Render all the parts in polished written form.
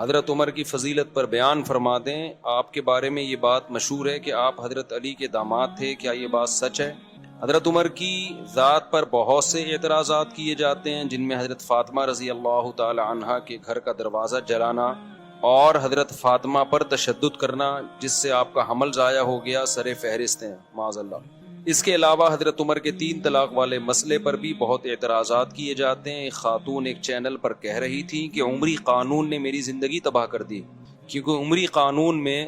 حضرت عمر کی فضیلت پر بیان فرما دیں. آپ کے بارے میں یہ بات مشہور ہے کہ آپ حضرت علی کے داماد تھے، کیا یہ بات سچ ہے؟ حضرت عمر کی ذات پر بہت سے اعتراضات کیے جاتے ہیں، جن میں حضرت فاطمہ رضی اللہ تعالی عنہا کے گھر کا دروازہ جلانا اور حضرت فاطمہ پر تشدد کرنا جس سے آپ کا حمل ضائع ہو گیا سر فہرست ہیں معاذ اللہ. اس کے علاوہ حضرت عمر کے 3 طلاق والے مسئلے پر بھی بہت اعتراضات کیے جاتے ہیں. ایک خاتون ایک چینل پر کہہ رہی تھی کہ عمری قانون نے میری زندگی تباہ کر دی، کیونکہ عمری قانون میں،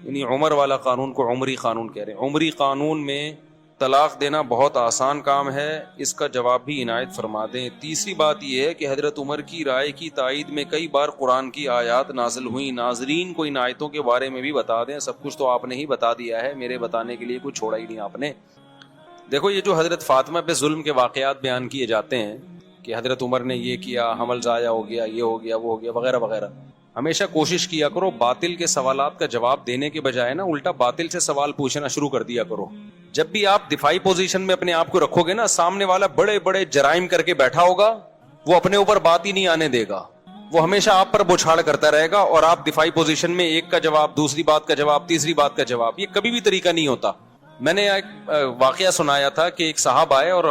یعنی عمر والا قانون کو عمری قانون کہہ رہے ہیں، عمری قانون میں طلاق دینا بہت آسان کام ہے. اس کا جواب بھی عنایت فرما دیں. تیسری بات یہ ہے کہ حضرت عمر کی رائے کی تائید میں کئی بار قرآن کی آیات نازل ہوئیں. ناظرین کو ان آیتوں کے بارے میں بھی بتا دیں. سب کچھ تو آپ نے ہی بتا دیا ہے، میرے بتانے کے لیے کچھ چھوڑا ہی نہیں آپ نے. دیکھو، یہ جو حضرت فاطمہ پہ ظلم کے واقعات بیان کیے جاتے ہیں کہ حضرت عمر نے یہ کیا، حمل ضائع ہو گیا، یہ ہو گیا، وہ ہو گیا، وغیرہ وغیرہ، ہمیشہ کوشش کیا کرو باطل کے سوالات کا جواب دینے کے بجائے نا الٹا باطل سے سوال پوچھنا شروع کر دیا کرو. جب بھی آپ دفاعی پوزیشن میں اپنے آپ کو رکھو گے نا، سامنے والا بڑے بڑے جرائم کر کے بیٹھا ہوگا، وہ اپنے اوپر بات ہی نہیں آنے دے گا، وہ ہمیشہ آپ پر بوچھاڑ کرتا رہے گا، اور آپ دفاعی پوزیشن میں ایک کا جواب، دوسری بات کا جواب، تیسری بات کا جواب. یہ کبھی بھی طریقہ نہیں ہوتا. میں نے ایک واقعہ سنایا تھا کہ ایک صاحب آئے اور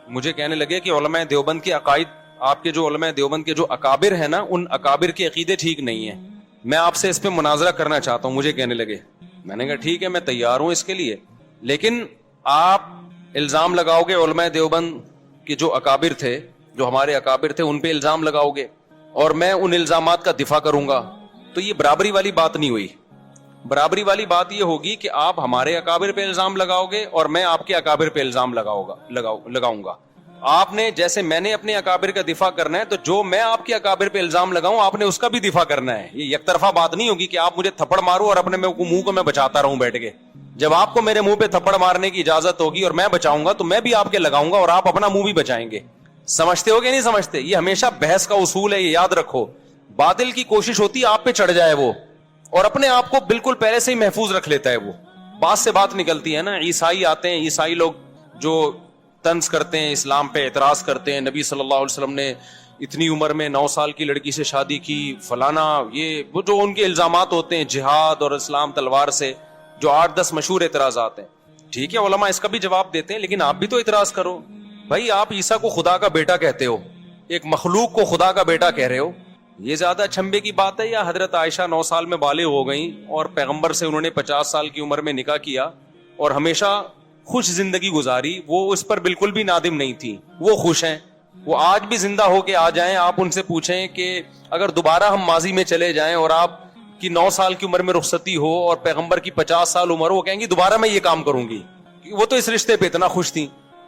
مجھے کہنے لگے کہ علماء دیوبند کے عقائد، آپ کے جو علماء دیوبند کے جو اکابر ہیں نا، ان اکابر کے عقیدے ٹھیک نہیں ہیں، میں آپ سے اس پہ مناظرہ کرنا چاہتا ہوں. مجھے کہنے لگے، میں نے کہا ٹھیک ہے، میں تیار ہوں اس کے لیے، لیکن آپ الزام لگاؤ گے علماء دیوبند کے جو اکابر تھے، جو ہمارے اکابر تھے، ان پہ الزام لگاؤ گے اور میں ان الزامات کا دفاع کروں گا، تو یہ برابری والی بات نہیں ہوئی. برابری والی بات یہ ہوگی کہ آپ ہمارے اکابر پہ الزام لگاؤ گے اور میں آپ کے اکابر پہ الزام لگاؤں گا. آپ نے، جیسے میں نے اپنے اکابر کا دفاع کرنا ہے، تو جو میں آپ کے اکابر پہ الزام لگاؤں آپ نے اس کا بھی دفاع کرنا ہے. یہ یک طرفہ بات نہیں ہوگی کہ آپ مجھے تھپڑ مارو اور اپنے منہ کو میں بچاتا رہوں بیٹھ کے. جب آپ کو میرے منہ پہ تھپڑ مارنے کی اجازت ہوگی اور میں بچاؤں گا تو میں بھی آپ کے لگاؤں گا اور آپ اپنا منہ بھی بچائیں گے. سمجھتے ہو کہ نہیں سمجھتے؟ یہ ہمیشہ بحث کا اصول ہے، یہ یاد رکھو. باطل کی کوشش ہوتی ہے آپ پہ چڑھ جائے وہ، اور اپنے آپ کو بالکل پہلے سے ہی محفوظ رکھ لیتا ہے وہ. بات سے بات نکلتی ہے نا. عیسائی آتے ہیں، عیسائی لوگ جو طنز کرتے ہیں، اسلام پہ اعتراض کرتے ہیں، نبی صلی اللہ علیہ وسلم نے اتنی عمر میں 9 سال کی لڑکی سے شادی کی، فلانا، یہ وہ جو ان کے الزامات ہوتے ہیں جہاد اور اسلام تلوار سے، جو 8-10 مشہور اعتراضات ہیں. ٹھیک ہے، علماء اس کا بھی جواب دیتے ہیں، لیکن آپ بھی تو اعتراض کرو. بھائی آپ عیسیٰ کو خدا کا بیٹا کہتے ہو، ایک مخلوق کو خدا کا بیٹا کہہ رہے ہو، یہ زیادہ چھمبے کی بات ہے؟ یا حضرت عائشہ 9 سال میں بالغ ہو گئیں اور پیغمبر سے انہوں نے 50 سال کی عمر میں نکاح کیا اور ہمیشہ خوش زندگی گزاری، وہ اس پر بالکل بھی نادم نہیں تھی، وہ خوش ہیں. وہ آج بھی زندہ ہو کے آ جائیں، آپ ان سے پوچھیں کہ اگر دوبارہ ہم ماضی میں چلے جائیں اور آپ کی 9 سال کی عمر میں رخصتی ہو اور پیغمبر کی 50 سال عمر ہو، وہ کہیں گی دوبارہ میں یہ کام کروں گی. وہ تو اس رشتے پہ اتنا خوش تھی.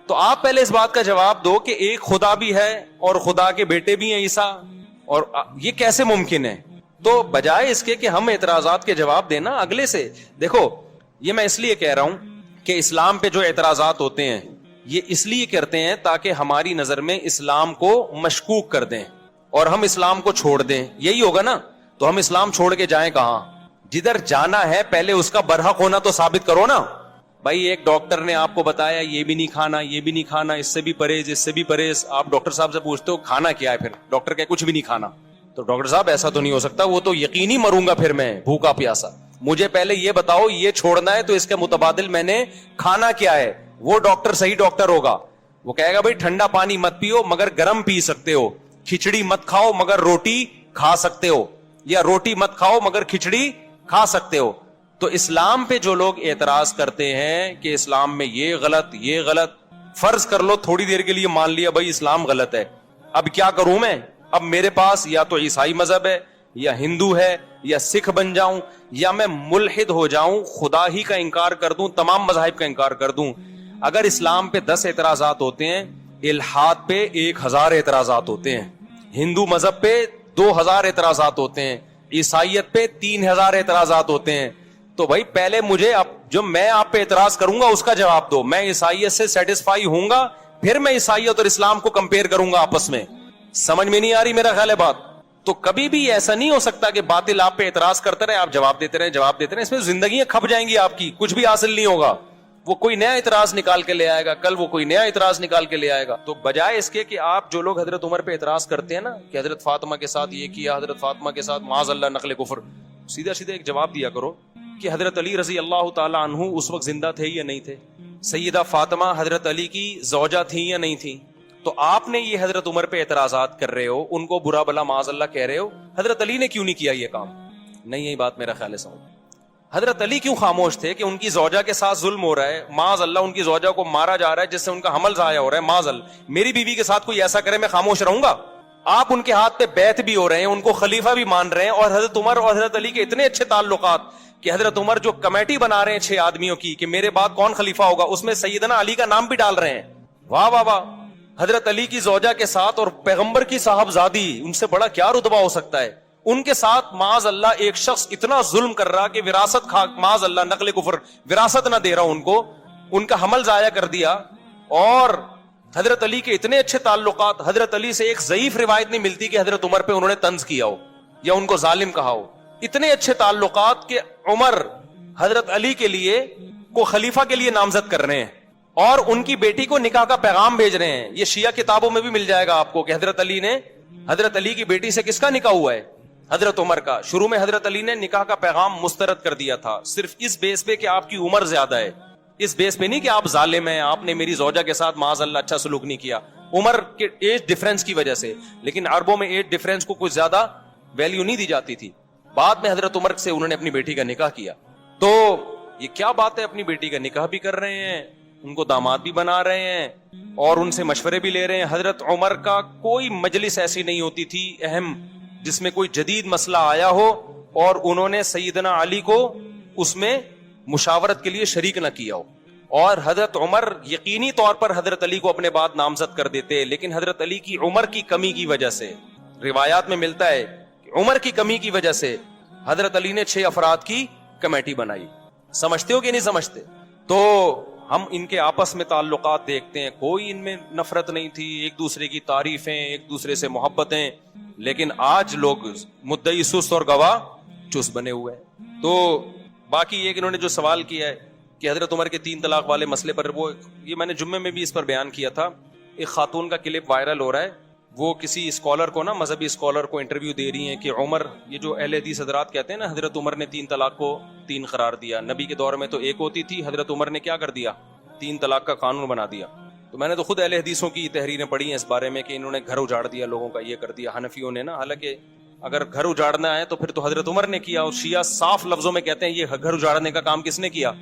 تو آپ پہلے اس بات کا جواب دو کہ ایک خدا بھی ہے اور خدا کے بیٹے بھی ہیں عیسیٰ، اور یہ کیسے ممکن ہے؟ تو بجائے اس کے کہ ہم اعتراضات کے جواب دینا اگلے سے. دیکھو، یہ میں اس لیے کہہ رہا ہوں کہ اسلام پہ جو اعتراضات ہوتے ہیں یہ اس لیے کرتے ہیں تاکہ ہماری نظر میں اسلام کو مشکوک کر دیں اور ہم اسلام کو چھوڑ دیں. یہی ہوگا نا؟ تو ہم اسلام چھوڑ کے جائیں کہاں؟ جدھر جانا ہے پہلے اس کا برحق ہونا تو ثابت کرو نا. بھائی ایک ڈاکٹر نے آپ کو بتایا یہ بھی نہیں کھانا، یہ بھی نہیں کھانا، اس سے بھی پرہیز، اس سے بھی پرہیز. آپ ڈاکٹر صاحب سے پوچھتے ہو کھانا کیا ہے، پھر ڈاکٹر کہ کچھ بھی نہیں کھانا. تو ڈاکٹر صاحب ایسا تو نہیں ہو سکتا، وہ تو یقینی مروں گا پھر میں بھوکا پیاسا. مجھے پہلے یہ بتاؤ یہ چھوڑنا ہے تو اس کے متبادل میں نے کھانا کیا ہے. وہ ڈاکٹر صحیح ڈاکٹر ہوگا، وہ کہے گا بھائی ٹھنڈا پانی مت پیو مگر گرم پی سکتے ہو، کھچڑی مت کھاؤ مگر روٹی کھا سکتے ہو، یا روٹی مت کھاؤ مگر کھچڑی کھا سکتے ہو. تو اسلام پہ جو لوگ اعتراض کرتے ہیں کہ اسلام میں یہ غلط یہ غلط، فرض کر لو تھوڑی دیر کے لیے مان لیا بھائی اسلام غلط ہے، اب کیا کروں میں؟ اب میرے پاس یا تو عیسائی مذہب ہے یا ہندو ہے یا سکھ بن جاؤں یا میں ملحد ہو جاؤں، خدا ہی کا انکار کر دوں، تمام مذاہب کا انکار کر دوں. اگر اسلام پہ 10 اعتراضات ہوتے ہیں، الحاد پہ 1000 اعتراضات ہوتے ہیں، ہندو مذہب پہ 2000 اعتراضات ہوتے ہیں، عیسائیت پہ 3000 اعتراضات ہوتے ہیں. تو بھائی پہلے مجھے جو میں آپ پہ اعتراض کروں گا اس کا جواب دو. میں عیسائیت سے سیٹسفائی ہوں گا، پھر میں عیسائیت اور اسلام کو کمپیئر کروں گا آپس میں. سمجھ میں نہیں آ رہی میرا خیال ہے بات؟ تو کبھی بھی ایسا نہیں ہو سکتا کہ باطل آپ پہ اعتراض کرتے رہے، آپ جواب دیتے رہے. اس میں زندگیاں کھپ جائیں گی آپ کی، کچھ بھی حاصل نہیں ہوگا. وہ کوئی نیا اعتراض نکال کے لے آئے گا، کل وہ کوئی نیا اعتراض نکال کے لے آئے گا. تو بجائے اس کے کہ آپ جو لوگ حضرت عمر پہ اعتراض کرتے ہیں نا کہ حضرت فاطمہ کے ساتھ یہ کیا، حضرت فاطمہ کے ساتھ معاذ اللہ نقل کفر، سیدھا سیدھا ایک جواب دیا کرو کہ حضرت علی رضی اللہ تعالی عنہ اس وقت زندہ تھے یا نہیں تھے؟ سیدہ فاطمہ حضرت علی کی زوجہ تھیں یا نہیں تھیں؟ تو آپ نے یہ حضرت عمر پہ اعتراضات کر رہے ہو، ان کو برا بلا معاذ اللہ کہہ رہے ہو، حضرت علی نے کیوں نہیں کیا یہ کام؟ نہیں، یہی بات میرا خیال ہے سمجھ. حضرت علی کیوں خاموش تھے کہ ان کی زوجہ کے ساتھ ظلم ہو رہا ہے، معاذ اللہ ان کی زوجہ کو مارا جا رہا ہے جس سے ان کا حمل ضائع ہو رہا ہے، معاذ اللہ میری بیوی کے ساتھ کوئی ایسا کرے میں خاموش رہوں گا؟ آپ ان کے ہاتھ پہ بیعت بھی ہو رہے ہیں، ان کو خلیفہ بھی مان رہے ہیں، اور حضرت عمر اور حضرت علی کے اتنے اچھے تعلقات کہ حضرت عمر جو کمیٹی بنا رہے ہیں 6 آدمیوں کی کہ میرے بعد کون خلیفہ ہوگا، اس میں سیدنا علی کا نام بھی ڈال رہے ہیں. واہ واہ واہ. حضرت علی کی زوجہ کے ساتھ اور پیغمبر کی صاحبزادی، ان سے بڑا کیا رتبہ ہو سکتا ہے؟ ان کے ساتھ معاذ اللہ ایک شخص اتنا ظلم کر رہا کہ وراثت معاذ اللہ نقل کفر وراثت نہ دے رہا ان کو، ان کا حمل ضائع کر دیا. اور حضرت علی کے اتنے اچھے تعلقات، حضرت علی سے ایک ضعیف روایت نہیں ملتی کہ حضرت عمر پہ انہوں نے طنز کیا ہو یا ان کو ظالم کہا ہو. اتنے اچھے تعلقات کہ عمر حضرت علی کے لیے کو خلیفہ کے لیے نامزد کر رہے ہیں اور ان کی بیٹی کو نکاح کا پیغام بھیج رہے ہیں. یہ شیعہ کتابوں میں بھی مل جائے گا آپ کو کہ حضرت علی نے حضرت علی کی بیٹی سے کس کا نکاح ہوا ہے؟ حضرت عمر کا. شروع میں حضرت علی نے نکاح کا پیغام مسترد کر دیا تھا، صرف اس بیس پہ کہ آپ کی عمر زیادہ ہے، اس بیس پہ نہیں کہ آپ ظالم ہیں، آپ نے میری زوجہ کے ساتھ معاذ اللہ اچھا سلوک نہیں کیا، عمر کے ایج ڈیفرنس کی وجہ سے. لیکن عربوں میں ایج ڈیفرنس کو کچھ زیادہ ویلیو نہیں دی جاتی تھی. بعد میں حضرت عمر سے انہوں نے اپنی بیٹی کا نکاح کیا. تو یہ کیا بات ہے، اپنی بیٹی کا نکاح بھی کر رہے ہیں، ان کو داماد بھی بنا رہے ہیں اور ان سے مشورے بھی لے رہے ہیں. حضرت عمر کا کوئی مجلس ایسی نہیں ہوتی تھی اہم جس میں کوئی جدید مسئلہ آیا ہو اور انہوں نے سیدنا علی کو اس میں مشاورت کے لیے شریک نہ کیا ہو. اور حضرت عمر یقینی طور پر حضرت علی کو اپنے بعد نامزد کر دیتے، لیکن حضرت علی کی عمر کی کمی کی وجہ سے، روایات میں ملتا ہے کہ عمر کی کمی کی وجہ سے حضرت علی نے 6 افراد کی کمیٹی بنائی. سمجھتے ہو کہ نہیں سمجھتے؟ تو ہم ان کے آپس میں تعلقات دیکھتے ہیں، کوئی ان میں نفرت نہیں تھی، ایک دوسرے کی تعریفیں، ایک دوسرے سے محبتیں. لیکن آج لوگ مدعی سست اور گواہ چست بنے ہوئے ہیں. تو باقی ایک انہوں نے جو سوال کیا ہے کہ حضرت عمر کے 3 طلاق والے مسئلے پر، وہ یہ میں نے جمعے میں بھی اس پر بیان کیا تھا. ایک خاتون کا کلپ وائرل ہو رہا ہے، وہ کسی اسکالر کو نا، مذہبی اسکالر کو انٹرویو دے رہی ہیں کہ عمر، یہ جو اہل حدیث حضرات کہتے ہیں نا حضرت عمر نے 3 طلاق کو 3 قرار دیا، نبی کے دور میں تو 1 ہوتی تھی، حضرت عمر نے کیا کر دیا؟ 3 طلاق کا قانون بنا دیا. تو میں نے تو خود اہل حدیثوں کی تحریریں پڑھی ہیں اس بارے میں کہ انہوں نے گھر اجاڑ دیا لوگوں کا، یہ کر دیا حنفیوں نے نا. حالانکہ اگر گھر اجاڑنا ہے تو پھر تو حضرت عمر نے کیا، اور شیعہ صاف لفظوں میں کہتے ہیں یہ گھر اجاڑنے کا کام کس نے کیا؟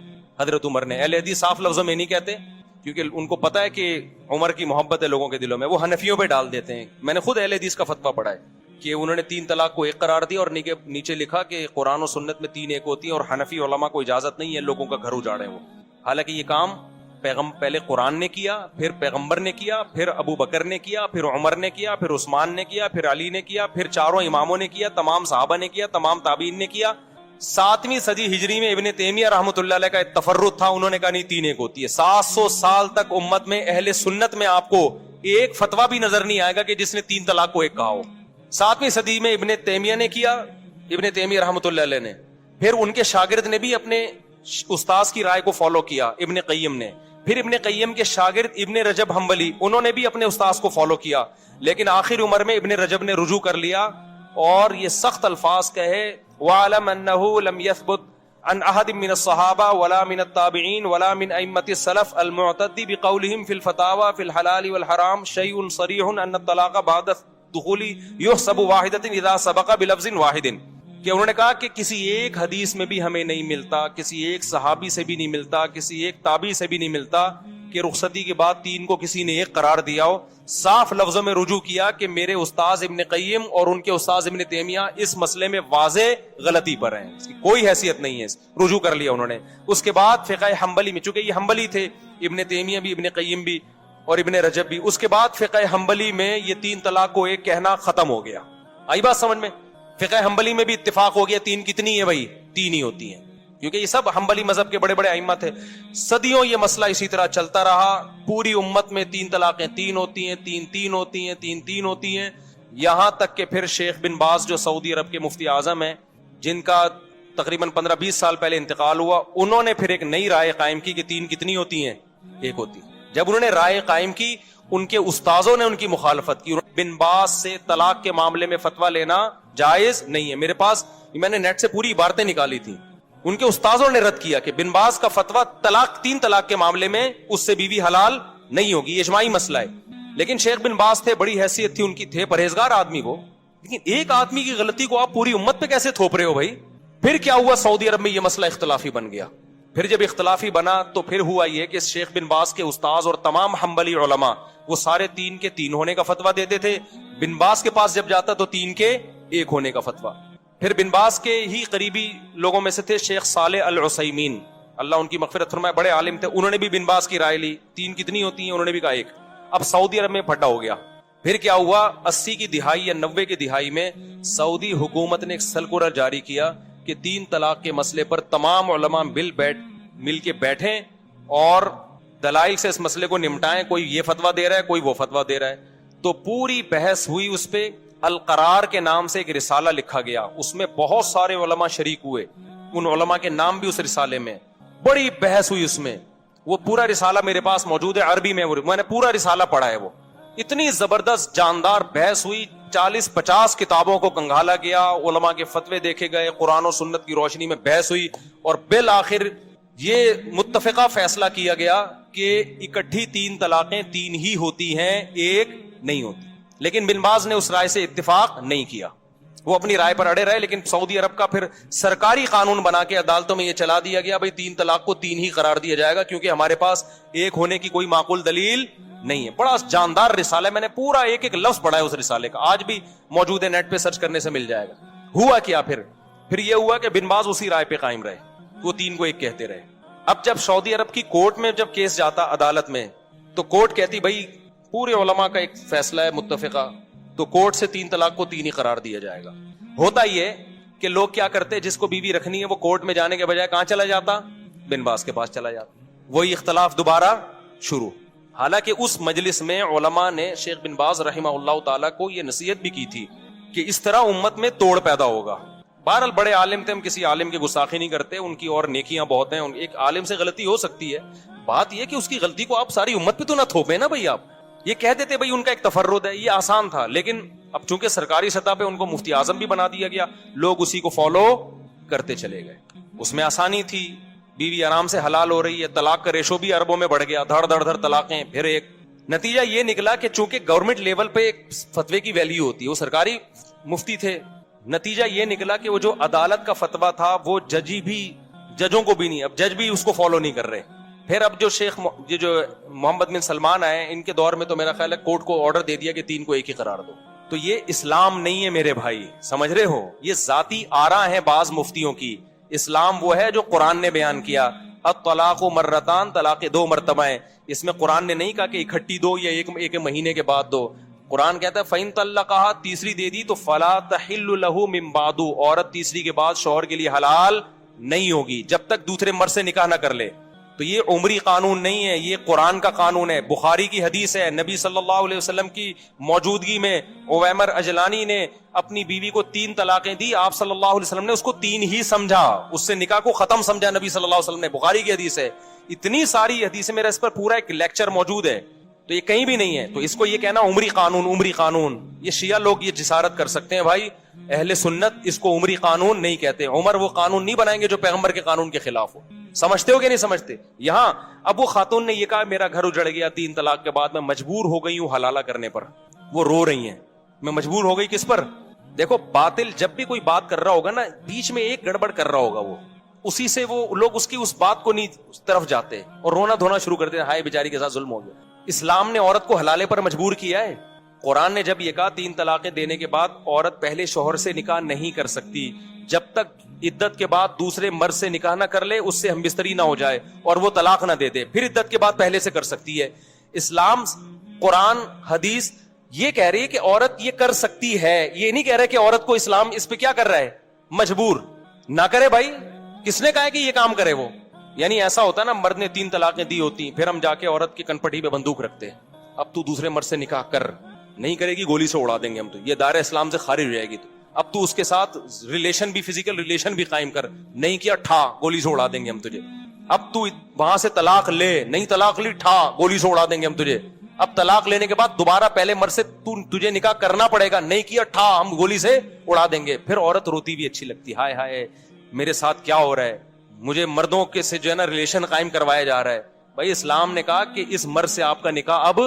حضرت عمر نے. اہل حدیث صاف لفظوں میں نہیں کہتے کیونکہ ان کو پتا ہے کہ عمر کی محبت ہے لوگوں کے دلوں میں، وہ حنفیوں پہ ڈال دیتے ہیں. میں نے خود اہل حدیث کا فتویٰ پڑھا ہے کہ انہوں نے 3 طلاق کو 1 قرار دیا اور نیچے لکھا کہ قرآن و سنت میں 3 1 ہوتی ہیں اور حنفی علماء کو اجازت نہیں ہے لوگوں کا گھر اجاڑے وہ. حالانکہ یہ کام پہلے قرآن نے کیا، پھر پیغمبر نے کیا، پھر ابو بکر نے کیا، پھر عمر نے کیا، پھر عثمان نے کیا، پھر علی نے کیا، پھر 4 اماموں نے کیا، تمام صحابہ نے کیا، تمام تابعین نے کیا. 7ویں صدی ہجری میں ابن تیمیہ رحمۃ اللہ علیہ کا ایک تفرد تھا، انہوں نے کہا نہیں 3 1 ہوتی ہے. 700 سال تک امت میں اہل سنت میں آپ کو ایک فتویٰ بھی نظر نہیں آئے گا کہ جس نے 3 طلاق کو 1 کہا ہو. 7ویں صدی میں ابن تیمیہ نے کیا، ابن تیمیہ رحمۃ اللہ علیہ نے، پھر ان کے شاگرد نے بھی اپنے استاذ کی رائے کو فالو کیا، ابن قیم نے، پھر ابن قیم کے شاگرد ابن رجب حنبلی، انہوں نے بھی اپنے استاذ کو فالو کیا. لیکن آخر عمر میں ابن رجب نے رجوع کر لیا اور یہ سخت الفاظ کہے وَعَلَمْ أَنَّهُ لَمْ يَثْبُتْ عَنْ أَحَدٍ مِّنَ الصَّحَابَةِ وَلَا مِنَ التَّابِعِينَ وَلَا مِنْ أَئِمَّةِ السَّلَفِ الْمُعْتَدِّ بِقَوْلِهِمْ فِي الْفَتَاوَى فِي الْحَلَالِ وَالْحَرَامِ شَيْءٌ صَرِيحٌ أَنَّ الطَّلَاقَ بَعْدَ الدُّخُولِ يُحْسَبُ وَاحِدَةً إِذَا سَبَقَ بِلَفْظٍ وَاحِدٍ. کہ انہوں نے کہا کہ کسی ایک حدیث میں بھی ہمیں نہیں ملتا، کسی ایک صحابی سے بھی نہیں ملتا، کسی ایک تابعی سے بھی نہیں ملتا کہ رخصتی کے بعد 3 کو کسی نے 1 قرار دیا ہو. صاف لفظوں میں رجوع کیا کہ میرے استاذ ابن قیم اور ان کے استاذ ابن تیمیہ اس مسئلے میں واضح غلطی پر ہیں، اس کی کوئی حیثیت نہیں ہے. رجوع کر لیا انہوں نے. اس کے بعد فقہ حنبلی میں، چونکہ یہ حنبلی تھے، ابن تیمیہ بھی، ابن قیم بھی اور ابن رجب بھی، اس کے بعد فقہ حنبلی میں یہ 3 طلاق کو 1 کہنا ختم ہو گیا. آئی بات سمجھ میں؟ فقہ حنبلی میں بھی اتفاق ہو گیا 3 کتنی ہے بھائی؟ 3 ہی ہوتی ہیں، کیونکہ یہ سب حنبلی مذہب کے بڑے بڑے ائمہ تھے. صدیوں یہ مسئلہ اسی طرح چلتا رہا. پوری امت میں 3 طلاقیں 3 ہوتی ہیں، 3 3 ہوتی ہیں، 3 3 ہوتی ہیں، یہاں تک کہ پھر شیخ بن باز جو سعودی عرب کے مفتی اعظم ہیں، جن کا تقریباً 15-20 سال پہلے انتقال ہوا. انہوں نے پھر ایک نئی رائے قائم کی کہ 3 کتنی ہوتی ہیں؟ 1 ہوتی. جب انہوں نے رائے قائم کی, ان کے استاذوں نے ان کی مخالفت کی. بن باز سے طلاق کے معاملے میں فتویٰ لینا جائز نہیں ہے. میرے پاس میں نے نیٹ سے پوری عبارتیں نکالی تھی. ان کے استاذوں نے رد کیا کہ بن باز کا فتویٰ 3 طلاق کے معاملے میں اس سے بیوی حلال نہیں ہوگی, یہ اجماعی مسئلہ ہے. لیکن شیخ بن باز تھے, بڑی حیثیت تھی ان کی, تھے پرہیزگار آدمی وہ, لیکن ایک آدمی کی غلطی کو آپ پوری امت پہ کیسے تھوپ رہے ہو بھائی؟ پھر کیا ہوا, سعودی عرب میں یہ مسئلہ اختلافی بن گیا. پھر جب اختلافی بنا تو پھر ہوا یہ کہ شیخ بن باز کے استاذ اور تمام حنبلی علماء وہ سارے 3 کے 3 ہونے کا فتویٰ دیتے تھے. بن باز کے پاس جب جاتا تو 3 کے 1 ہونے کا فتویٰ. پھر بن باز کے ہی قریبی لوگوں میں سے تھے شیخ صالح العثیمین, اللہ ان کی مغفرت فرمائے, بڑے عالم تھے. انہوں نے بھی بن باز کی رائے لی, 3 کتنی ہوتی ہیں؟ انہوں نے بھی کہا 1. اب سعودی عرب میں پھٹا ہو گیا. پھر کیا ہوا, 80 کی دہائی یا 90 کی دہائی میں سعودی حکومت نے ایک سرکولر جاری کیا کہ 3 طلاق کے مسئلے پر تمام علماء مل کے بیٹھیں اور دلائل سے اس مسئلے کو نمٹائیں. کوئی یہ فتویٰ دے رہا ہے, کوئی وہ فتویٰ دے رہا ہے. تو پوری بحث ہوئی اس پہ. القرار کے نام سے ایک رسالہ لکھا گیا, اس میں بہت سارے علماء شریک ہوئے, ان علماء کے نام بھی اس رسالے میں. بڑی بحث ہوئی اس میں. وہ پورا رسالہ میرے پاس موجود ہے عربی میں نے پورا رسالہ پڑھا ہے. وہ اتنی زبردست جاندار بحث ہوئی, 40-50 کتابوں کو کنگھالا گیا, علماء کے فتوے دیکھے گئے, قرآن و سنت کی روشنی میں بحث ہوئی, اور بالآخر یہ متفقہ فیصلہ کیا گیا کہ اکٹھی 3 طلاقیں 3 ہی ہوتی ہیں, 1 نہیں ہوتی. لیکن بن باز نے اس رائے سے اتفاق نہیں کیا, وہ اپنی رائے پر اڑے رہے. لیکن سعودی عرب کا پھر سرکاری قانون بنا کے عدالتوں میں یہ چلا دیا گیا, بھئی 3 طلاق کو 3 ہی قرار دیا جائے گا, کیونکہ ہمارے پاس 1 ہونے کی کوئی معقول دلیل نہیں ہے. بڑا جاندار رسالہ ہے, میں نے پورا ایک لفظ پڑھا ہے اس رسالے کا, آج بھی موجود ہے, نیٹ پہ سرچ کرنے سے مل جائے گا. ہوا کیا پھر یہ ہوا کہ بن باز اسی رائے پہ قائم رہے, وہ 3 کو 1 کہتے رہے. اب جب سعودی عرب کی کورٹ میں جب کیس جاتا عدالت میں, تو کورٹ کہتی بھائی پورے علماء کا ایک فیصلہ ہے متفقہ, تو کورٹ سے 3 طلاق کو 3 ہی قرار دیا جائے گا. ہوتا یہ کہ لوگ کیا کرتے, جس کو بیوی رکھنی ہے وہ کورٹ میں جانے کے بجائے کہاں چلا جاتا؟ بن باز کے پاس چلا جاتا. وہی اختلاف دوبارہ شروع. حالانکہ اس مجلس میں علماء نے شیخ بن باز رحمہ اللہ تعالیٰ کو یہ نصیحت بھی کی تھی کہ اس طرح امت میں توڑ پیدا ہوگا. بہرحال بڑے عالم تھے, ہم کسی عالم کی گستاخی نہیں کرتے, ان کی اور نیکیاں بہت ہیں. ایک عالم سے غلطی ہو سکتی ہے, بات یہ کہ اس کی غلطی کو آپ ساری امت پہ تو نہ تھوپیں نا بھائی. آپ یہ کہہ دیتے بھائی ان کا ایک تفرد ہے, یہ آسان تھا. لیکن اب چونکہ سرکاری سطح پہ ان کو مفتی اعظم بھی بنا دیا گیا, لوگ اسی کو فالو کرتے چلے گئے. اس میں آسانی تھی, بیوی آرام سے حلال ہو رہی ہے, طلاق کا ریشو بھی اربوں میں بڑھ گیا, دھڑ دھڑ دھڑ طلاقیں. پھر ایک نتیجہ یہ نکلا کہ چونکہ گورنمنٹ لیول پہ ایک فتوے کی ویلیو ہوتی ہے, وہ سرکاری مفتی تھے, نتیجہ یہ نکلا کہ وہ جو عدالت کا فتویٰ تھا وہ ججوں کو بھی نہیں, اب جج بھی اس کو فالو نہیں کر رہے. پھر اب جو جو محمد بن سلمان آئے ان کے دور میں تو میرا خیال ہے کورٹ کو آرڈر دے دیا کہ 3 کو 1 ہی قرار دو. تو یہ اسلام نہیں ہے میرے بھائی, سمجھ رہے ہو, یہ ذاتی آراء ہیں بعض مفتیوں کی. اسلام وہ ہے جو قرآن نے بیان کیا, الطلاق مرتان, طلاق 2 مرتبہ ہیں. اس میں قرآن نے نہیں کہا کہ اکٹھی دو یا ایک مہینے کے بعد دو. قرآن کہتا ہے فَإِن طَلَّقَهَا, تیسری دے دی تو فَلَا تَحِلُّ لَهُ مِن بَعْدُ, عورت تیسری کے بعد شوہر کے لیے حلال نہیں ہوگی جب تک دوسرے مرد سے نکاح نہ کر لے. تو یہ عمری قانون نہیں ہے, یہ قرآن کا قانون ہے. بخاری کی حدیث ہے, نبی صلی اللہ علیہ وسلم کی موجودگی میں عویمر اجلانی نے اپنی بیوی کو 3 طلاقیں دی. آپ صلی اللہ علیہ وسلم نے اس کو 3 ہی سمجھا, اس سے نکاح کو ختم سمجھا نبی صلی اللہ علیہ وسلم نے. بخاری کی حدیث ہے. اتنی ساری حدیثیں, میرا اس پر پورا ایک لیکچر موجود ہے, تو یہ کہیں بھی نہیں ہے. تو اس کو یہ کہنا عمری قانون, یہ شیعہ لوگ یہ جسارت کر سکتے ہیں بھائی. اہل سنت اس کو عمری قانون نہیں کہتے. عمر وہ قانون نہیں بنائیں گے جو پیغمبر کے قانون کے خلاف ہو. سمجھتے ہو کہ نہیں سمجھتے؟ یہاں اب وہ خاتون نے یہ کہا میرا گھر اجڑ گیا 3 طلاق کے بعد, میں مجبور ہو گئی ہوں حلالہ کرنے پر. وہ رو رہی ہیں, میں مجبور ہو گئی کس پر؟ دیکھو باطل جب بھی کوئی بات کر رہا ہوگا نا, بیچ میں ایک گڑبڑ کر رہا ہوگا, وہ اسی سے وہ لوگ اس کی اس بات کو نہیں اس طرف جاتے اور رونا دھونا شروع کرتے ہیں, ہائے بیچاری کے ساتھ ظلم ہو گیا. اسلام نے عورت کو حلالے پر مجبور کیا ہے. قرآن نے جب یہ کہا 3 طلاقیں دینے کے بعد عورت پہلے شوہر سے نکاح نہیں کر سکتی جب تک عدت کے بعد دوسرے مرد سے نکاح نہ کر لے, اس سے ہم بستری نہ ہو جائے اور وہ طلاق نہ دے دے, پھر عدت کے بعد پہلے سے کر سکتی ہے. اسلام, قرآن, حدیث یہ کہہ رہی ہے کہ عورت یہ کر سکتی ہے, یہ نہیں کہہ رہا کہ عورت کو اسلام اس پہ کیا کر رہا ہے, مجبور نہ کرے. بھائی کس نے کہا ہے کہ یہ کام کرے وہ؟ یعنی ایسا ہوتا نا, مرد نے 3 طلاقیں دی ہوتی, پھر ہم جا کے عورت کی کنپٹی پہ بندوق رکھتے, اب تو دوسرے مرد سے نکاح کر, نہیں کرے گی گولی سے اڑا دیں گے ہم, تو یہ دائرہ اسلام سے خارج ہو جائے گی. تو اب تو اس کے ساتھ ریلیشن بھی, فزیکل ریلیشن بھی قائم کر, نہیں کیا ٹھا گولی سے اڑا دیں گے ہم تجھے. اب تو وہاں سے طلاق لے, نہیں طلاق لی ٹھا گولی سے اڑا دیں گے ہم تجھے. اب طلاق لینے کے بعد دوبارہ پہلے مرد سے تجھے نکاح کرنا پڑے گا, نہیں کیا ٹھا ہم گولی سے اڑا دیں گے. پھر عورت روتی بھی اچھی لگتی, ہائے ہائے میرے ساتھ کیا ہو رہا ہے, مجھے مردوں کے سے جو ہے نا ریلیشن قائم کروایا جا رہا ہے. بھائی اسلام نے کہا کہ اس مرد سے آپ کا نکاح اب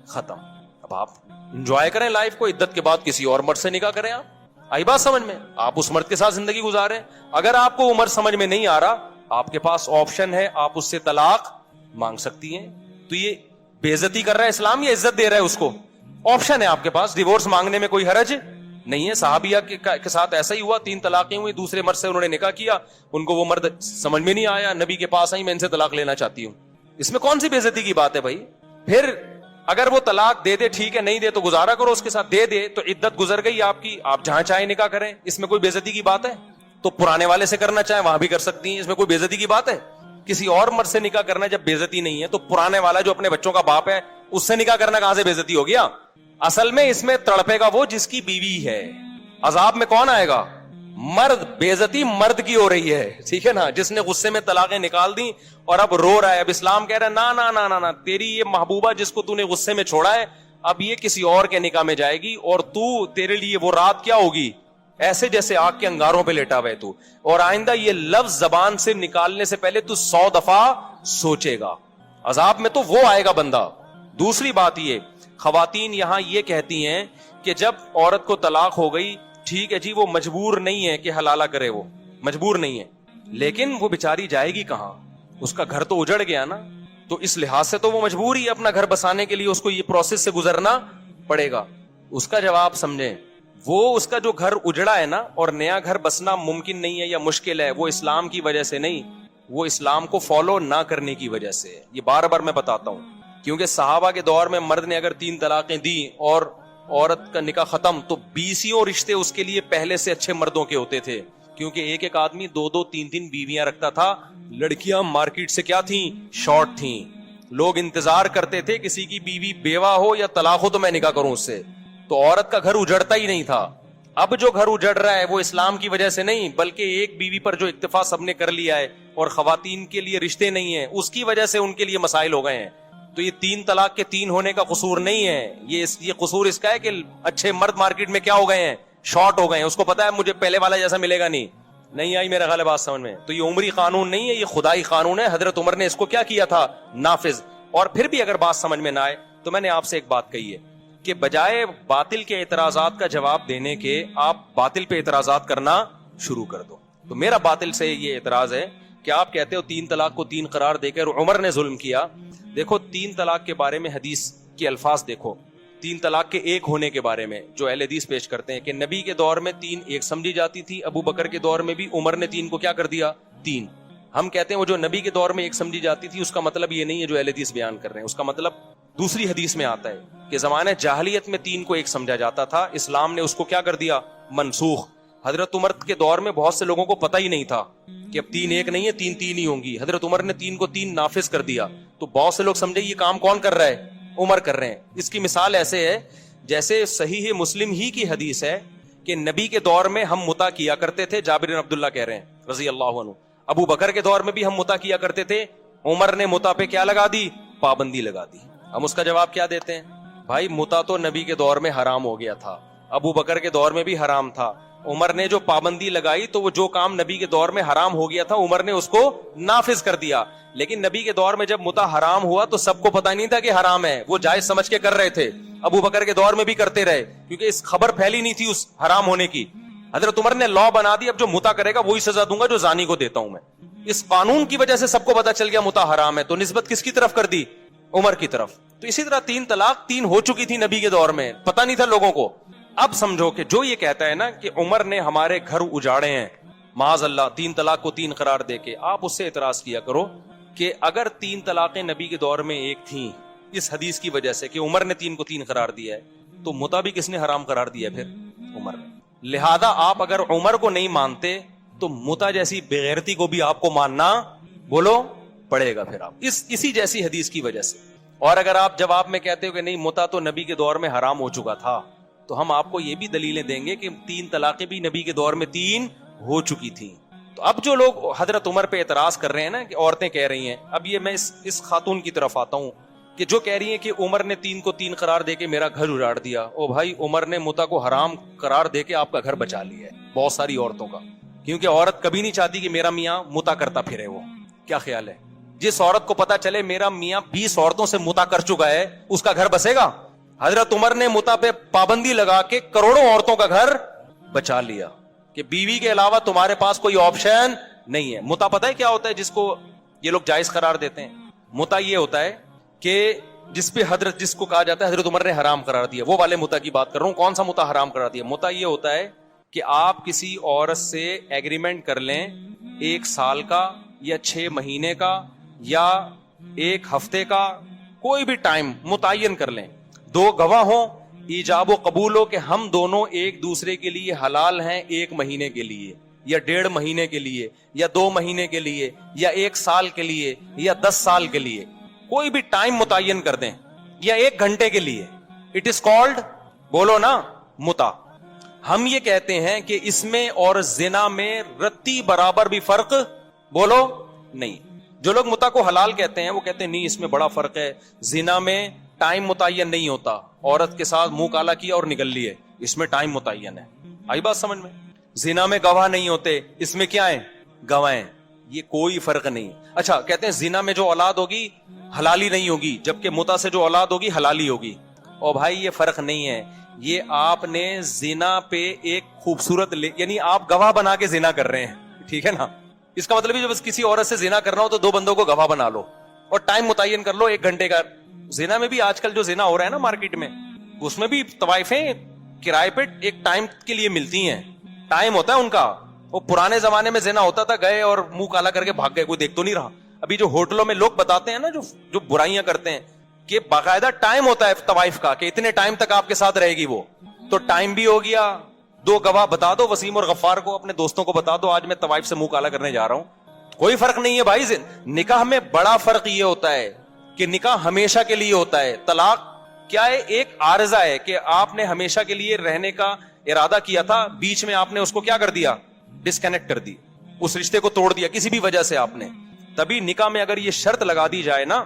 ختم, اب آپ انجوائے کریں لائف کو, عدت کے بعد کسی اور مرد سے نکاح کریں. آپ آئی بات سمجھ میں, آپ اس مرد کے ساتھ زندگی گزاریں. اگر آپ کو وہ مرد سمجھ میں نہیں آ رہا, آپ کے پاس آپشن ہے, آپ اس سے طلاق مانگ سکتی ہیں. تو یہ بے عزتی کر رہا ہے اسلام یا عزت دے رہا ہے اس کو؟ آپشن ہے آپ کے پاس, ڈیورس مانگنے میں کوئی حرج نہیں ہے. صحابیہ کے ساتھ ایسا ہی ہوا, 3 طلاقیں ہوئی, دوسرے مرد سے انہوں نے نکاح کیا, ان کو وہ مرد سمجھ میں نہیں آیا, نبی کے پاس آئی, میں ان سے طلاق لینا چاہتی ہوں. اس میں کون سی بے عزتی کی بات ہے بھائی؟ پھر اگر وہ طلاق دے دے ٹھیک ہے, نہیں دے تو گزارا کرو اس کے ساتھ, دے دے تو عدت گزر گئی آپ کی, آپ جہاں چاہیں نکاح کریں, اس میں کوئی بے عزتی کی بات ہے؟ تو پرانے والے سے کرنا چاہیں وہاں بھی کر سکتی ہیں, اس میں کوئی بے عزتی کی بات ہے؟ کسی اور مرد سے نکاح کرنا جب بے عزتی نہیں ہے, تو پرانے والا جو اپنے بچوں کا باپ ہے اس سے نکاح کرنا کہاں سے بے عزتی ہو گیا؟ اصل میں اس میں تڑپے گا وہ جس کی بیوی ہے, عذاب میں کون آئے گا؟ مرد. بے عزتی مرد کی ہو رہی ہے, ٹھیک ہے نا, جس نے غصے میں طلاقیں نکال دی اور اب رو رہا ہے. اب اسلام کہہ رہا ہے نا نا نا نا نا, تیری یہ محبوبہ جس کو تو نے غصے میں چھوڑا ہے, اب یہ کسی اور کے نکاح میں جائے گی, اور تو تیرے لیے وہ رات کیا ہوگی, ایسے جیسے آگ کے انگاروں پہ لیٹا ہوئے تو. اور آئندہ یہ لفظ زبان سے نکالنے سے پہلے تو 100 دفعہ سوچے گا. عذاب میں تو وہ آئے گا بندہ. دوسری بات یہ, خواتین یہاں یہ کہتی ہیں کہ جب عورت کو طلاق ہو گئی, ٹھیک ہے جی, وہ مجبور نہیں ہے کہ حلالہ کرے, وہ مجبور نہیں ہے, لیکن وہ بیچاری جائے گی کہاں؟ اس کا گھر تو اجڑ گیا نا, تو اس لحاظ سے تو وہ مجبور ہی اپنا گھر بسانے کے لیے اس کو یہ پروسیس سے گزرنا پڑے گا. اس کا جواب سمجھیں, وہ اس کا جو گھر اجڑا ہے نا, اور نیا گھر بسنا ممکن نہیں ہے یا مشکل ہے, وہ اسلام کی وجہ سے نہیں, وہ اسلام کو فالو نہ کرنے کی وجہ سے. یہ بار بار میں بتاتا ہوں, کیونکہ صحابہ کے دور میں مرد نے اگر 3 طلاقیں دی اور عورت کا نکاح ختم, تو 20 رشتے اس کے لیے پہلے سے اچھے مردوں کے ہوتے تھے, کیونکہ ایک ایک آدمی 2 3 بیویاں رکھتا تھا. لڑکیاں مارکیٹ سے کیا تھیں, شارٹ تھیں. لوگ انتظار کرتے تھے کسی کی بیوی بیوہ ہو یا طلاق ہو تو میں نکاح کروں اس سے. تو عورت کا گھر اجڑتا ہی نہیں تھا. اب جو گھر اجڑ رہا ہے وہ اسلام کی وجہ سے نہیں, بلکہ ایک بیوی پر جو اکتفا سب نے کر لیا ہے اور خواتین کے لیے رشتے نہیں ہیں, اس کی وجہ سے ان کے لیے مسائل ہو گئے ہیں. تو یہ 3 طلاق کے 3 ہونے کا قصور نہیں ہے, یہ قصور اس کا ہے کہ اچھے مرد مارکیٹ میں کیا ہو گئے ہیں, شارٹ ہو گئے ہیں. اس کو پتا ہے مجھے پہلے والا جیسا ملے گا نہیں آئی میرا خیال ہے بات سمجھ میں. تو یہ عمری قانون نہیں ہے, یہ خدائی قانون ہے. حضرت عمر نے اس کو کیا کیا تھا, نافذ. اور پھر بھی اگر بات سمجھ میں نہ آئے تو میں نے آپ سے ایک بات کہی ہے کہ بجائے باطل کے اعتراضات کا جواب دینے کے, آپ باطل پہ اعتراضات کرنا شروع کر دو. تو میرا باطل سے یہ اعتراض ہے کہ آپ کہتے ہو 3 طلاق کو 3 قرار دے کر عمر نے ظلم کیا. دیکھو 3 طلاق کے بارے میں حدیث کے الفاظ دیکھو, 3 طلاق کے 1 ہونے کے بارے میں جو اہل حدیث پیش کرتے ہیں کہ نبی کے دور میں 3 1 سمجھی جاتی تھی, ابو بکر کے دور میں بھی عمر نے 3 کو کیا کر دیا, 3. ہم کہتے ہیں وہ جو نبی کے دور میں 1 سمجھی جاتی تھی, اس کا مطلب یہ نہیں ہے جو اہل حدیث بیان کر رہے ہیں. اس کا مطلب دوسری حدیث میں آتا ہے کہ زمانہ جاہلیت میں 3 کو 1 سمجھا جاتا تھا, اسلام نے اس کو کیا کر دیا, منسوخ. حضرت عمر کے دور میں بہت سے لوگوں کو پتہ ہی نہیں تھا کہ اب 3 1 نہیں ہے, 3 3 ہی ہوں گی. حضرت عمر نے 3 کو 3 نافذ کر دیا, تو بہت سے لوگ سمجھے یہ کام کون کر رہا ہے, عمر کر رہے ہیں. اس کی مثال ایسے ہے جیسے صحیح مسلم ہی کی حدیث ہے کہ نبی کے دور میں ہم متا کیا کرتے تھے, جابر بن عبداللہ کہہ رہے ہیں رضی اللہ عنہ. ابو بکر کے دور میں بھی ہم متا کیا کرتے تھے, عمر نے متا پہ کیا لگا دی, پابندی لگا دی. ہم اس کا جواب کیا دیتے ہیں, بھائی متا تو نبی کے دور میں حرام ہو گیا تھا, ابو بکر کے دور میں بھی حرام تھا. عمر نے جو پابندی لگائی تو وہ جو کام نبی کے دور میں حرام ہو گیا تھا عمر نے اس کو نافذ کر دیا. لیکن نبی کے دور میں جب متا حرام ہوا تو سب کو پتہ نہیں تھا کہ حرام ہے, وہ جائز سمجھ کے کر رہے تھے. ابو بکر کے دور میں بھی کرتے رہے کیونکہ اس خبر پھیلی نہیں تھی اس حرام ہونے کی. حضرت عمر نے لا بنا دی, اب جو متا کرے گا وہی سزا دوں گا جو زانی کو دیتا ہوں میں. اس قانون کی وجہ سے سب کو پتا چل گیا متا حرام ہے, تو نسبت کس کی طرف کر دی, عمر کی طرف. تو اسی طرح 3 طلاق 3 ہو چکی تھی نبی کے دور میں, پتا نہیں تھا لوگوں کو. اب سمجھو کہ جو یہ کہتا ہے نا کہ عمر نے ہمارے گھر اجاڑے ہیں, معاذ اللہ 3 طلاق کو 3 قرار دے کے, آپ اس سے اعتراض کیا کرو کہ اگر 3 طلاقیں نبی کے دور میں 1 تھیں اس حدیث کی وجہ سے کہ عمر نے 3 کو 3 قرار دیا ہے, تو متا بھی کس نے حرام قرار دیا پھر, عمر نے. لہذا آپ اگر عمر کو نہیں مانتے تو متا جیسی بغیرتی کو بھی آپ کو ماننا بولو پڑے گا پھر آپ اسی جیسی حدیث کی وجہ سے. اور اگر آپ جواب میں کہتے ہو کہ نہیں متا تو نبی کے دور میں حرام ہو چکا تھا, تو ہم آپ کو یہ بھی دلیلیں دیں گے کہ 3 طلاقیں بھی نبی کے دور میں 3 ہو چکی تھیں. تو اب جو لوگ حضرت عمر پہ اعتراض کر رہے ہیں نا کہ عورتیں کہہ رہی ہیں, اب یہ میں اس خاتون کی طرف آتا ہوں کہ جو کہہ رہی ہیں کہ عمر نے 3 کو 3 قرار دے کے میرا گھر اجاڑ دیا. او بھائی, عمر نے متع کو حرام قرار دے کے آپ کا گھر بچا لیا ہے بہت ساری عورتوں کا, کیونکہ عورت کبھی نہیں چاہتی کہ میرا میاں متع کرتا پھرے. وہ کیا خیال ہے, جس عورت کو پتا چلے میرا میاں 20 عورتوں سے متع کر چکا ہے اس کا گھر بسے گا؟ حضرت عمر نے متع پہ پابندی لگا کے کروڑوں عورتوں کا گھر بچا لیا کہ بیوی کے علاوہ تمہارے پاس کوئی آپشن نہیں ہے. متع پتہ ہے کیا ہوتا ہے جس کو یہ لوگ جائز قرار دیتے ہیں؟ متع یہ ہوتا ہے کہ جس کو کہا جاتا ہے حضرت عمر نے حرام قرار دیا, وہ والے متع کی بات کر رہا ہوں. کون سا متع حرام قرار دیا؟ متع یہ ہوتا ہے کہ آپ کسی عورت سے ایگریمنٹ کر لیں 1 سال کا یا 6 مہینے کا یا 1 ہفتے کا, کوئی بھی ٹائم متعین کر لیں, 2 گواہ ہوں, ایجاب و قبول ہو کہ ہم دونوں ایک دوسرے کے لیے حلال ہیں 1 مہینے کے لیے یا 1.5 مہینے کے لیے یا 2 مہینے کے لیے یا 1 سال کے لیے یا 10 سال کے لیے, کوئی بھی ٹائم متعین کر دیں یا 1 گھنٹے کے لیے. اٹ از کالڈ, بولو نا, متع. ہم یہ کہتے ہیں کہ اس میں اور زنا میں رتی برابر بھی فرق بولو نہیں. جو لوگ متع کو حلال کہتے ہیں وہ کہتے ہیں نہیں اس میں بڑا فرق ہے, زنا میں ٹائم متعین نہیں ہوتا, عورت کے ساتھ منہ کالا کیا اور نکل لیے, اس میں ٹائم متعین ہے. آئی بات سمجھ میں؟ زنا میں گواہ نہیں ہوتے, اس میں کیا ہے, گواہ ہیں, یہ کوئی فرق نہیں. اچھا, کہتے ہیں زنا میں جو اولاد ہوگی حلالی نہیں ہوگی, جبکہ متع سے جو اولاد ہوگی حلالی ہوگی. اور بھائی یہ فرق نہیں ہے, یہ آپ نے زنا پہ ایک خوبصورت یعنی آپ گواہ بنا کے زنا کر رہے ہیں, ٹھیک ہے نا. اس کا مطلب ہے جب کسی عورت سے زنا کرنا ہو تو 2 بندوں کو گواہ بنا لو اور ٹائم متعین کر لو 1 گھنٹے کا. زنا میں بھی آج کل جو زنا ہو رہا ہے نا مارکیٹ میں, اس میں بھی طوائفیں کرائے پہ ایک ٹائم کے لیے ملتی ہیں, ٹائم ہوتا ہے ان کا. وہ پرانے زمانے میں زنا ہوتا تھا, گئے اور منہ کالا کر کے بھاگ گئے, کوئی دیکھ تو نہیں رہا. ابھی جو ہوٹلوں میں لوگ بتاتے ہیں نا جو برائیاں کرتے ہیں کہ باقاعدہ ٹائم ہوتا ہے طوائف کا کہ اتنے ٹائم تک آپ کے ساتھ رہے گی, وہ تو ٹائم بھی ہو گیا. 2 گواہ بتا دو, وسیم اور غفار کو, اپنے دوستوں کو بتا دو آج میں طوائف سے منہ کالا کرنے جا رہا ہوں. کوئی فرق نہیں ہے بھائی. نکاح میں بڑا فرق یہ ہوتا ہے کہ نکاح ہمیشہ کے لیے ہوتا ہے. طلاق کیا ہے, ایک عارضہ ہے کہ آپ نے ہمیشہ کے لیے رہنے کا ارادہ کیا تھا, بیچ میں آپ نے اس کو کیا کر دیا, ڈسکنیکٹ کر دی, اس رشتے کو توڑ دیا کسی بھی وجہ سے آپ نے. تبھی نکاح میں اگر یہ شرط لگا دی جائے نا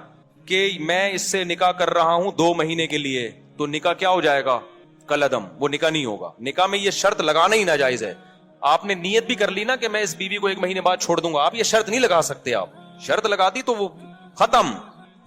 کہ میں اس سے نکاح کر رہا ہوں 2 مہینے کے لیے, تو نکاح کیا ہو جائے گا, کلعدم, وہ نکاح نہیں ہوگا. نکاح میں یہ شرط لگانا ہی ناجائز ہے. آپ نے نیت بھی کر لی نا کہ میں اس بیوی کو 1 مہینے بعد چھوڑ دوں گا, آپ یہ شرط نہیں لگا سکتے. آپ شرط لگا دی تو وہ ختم,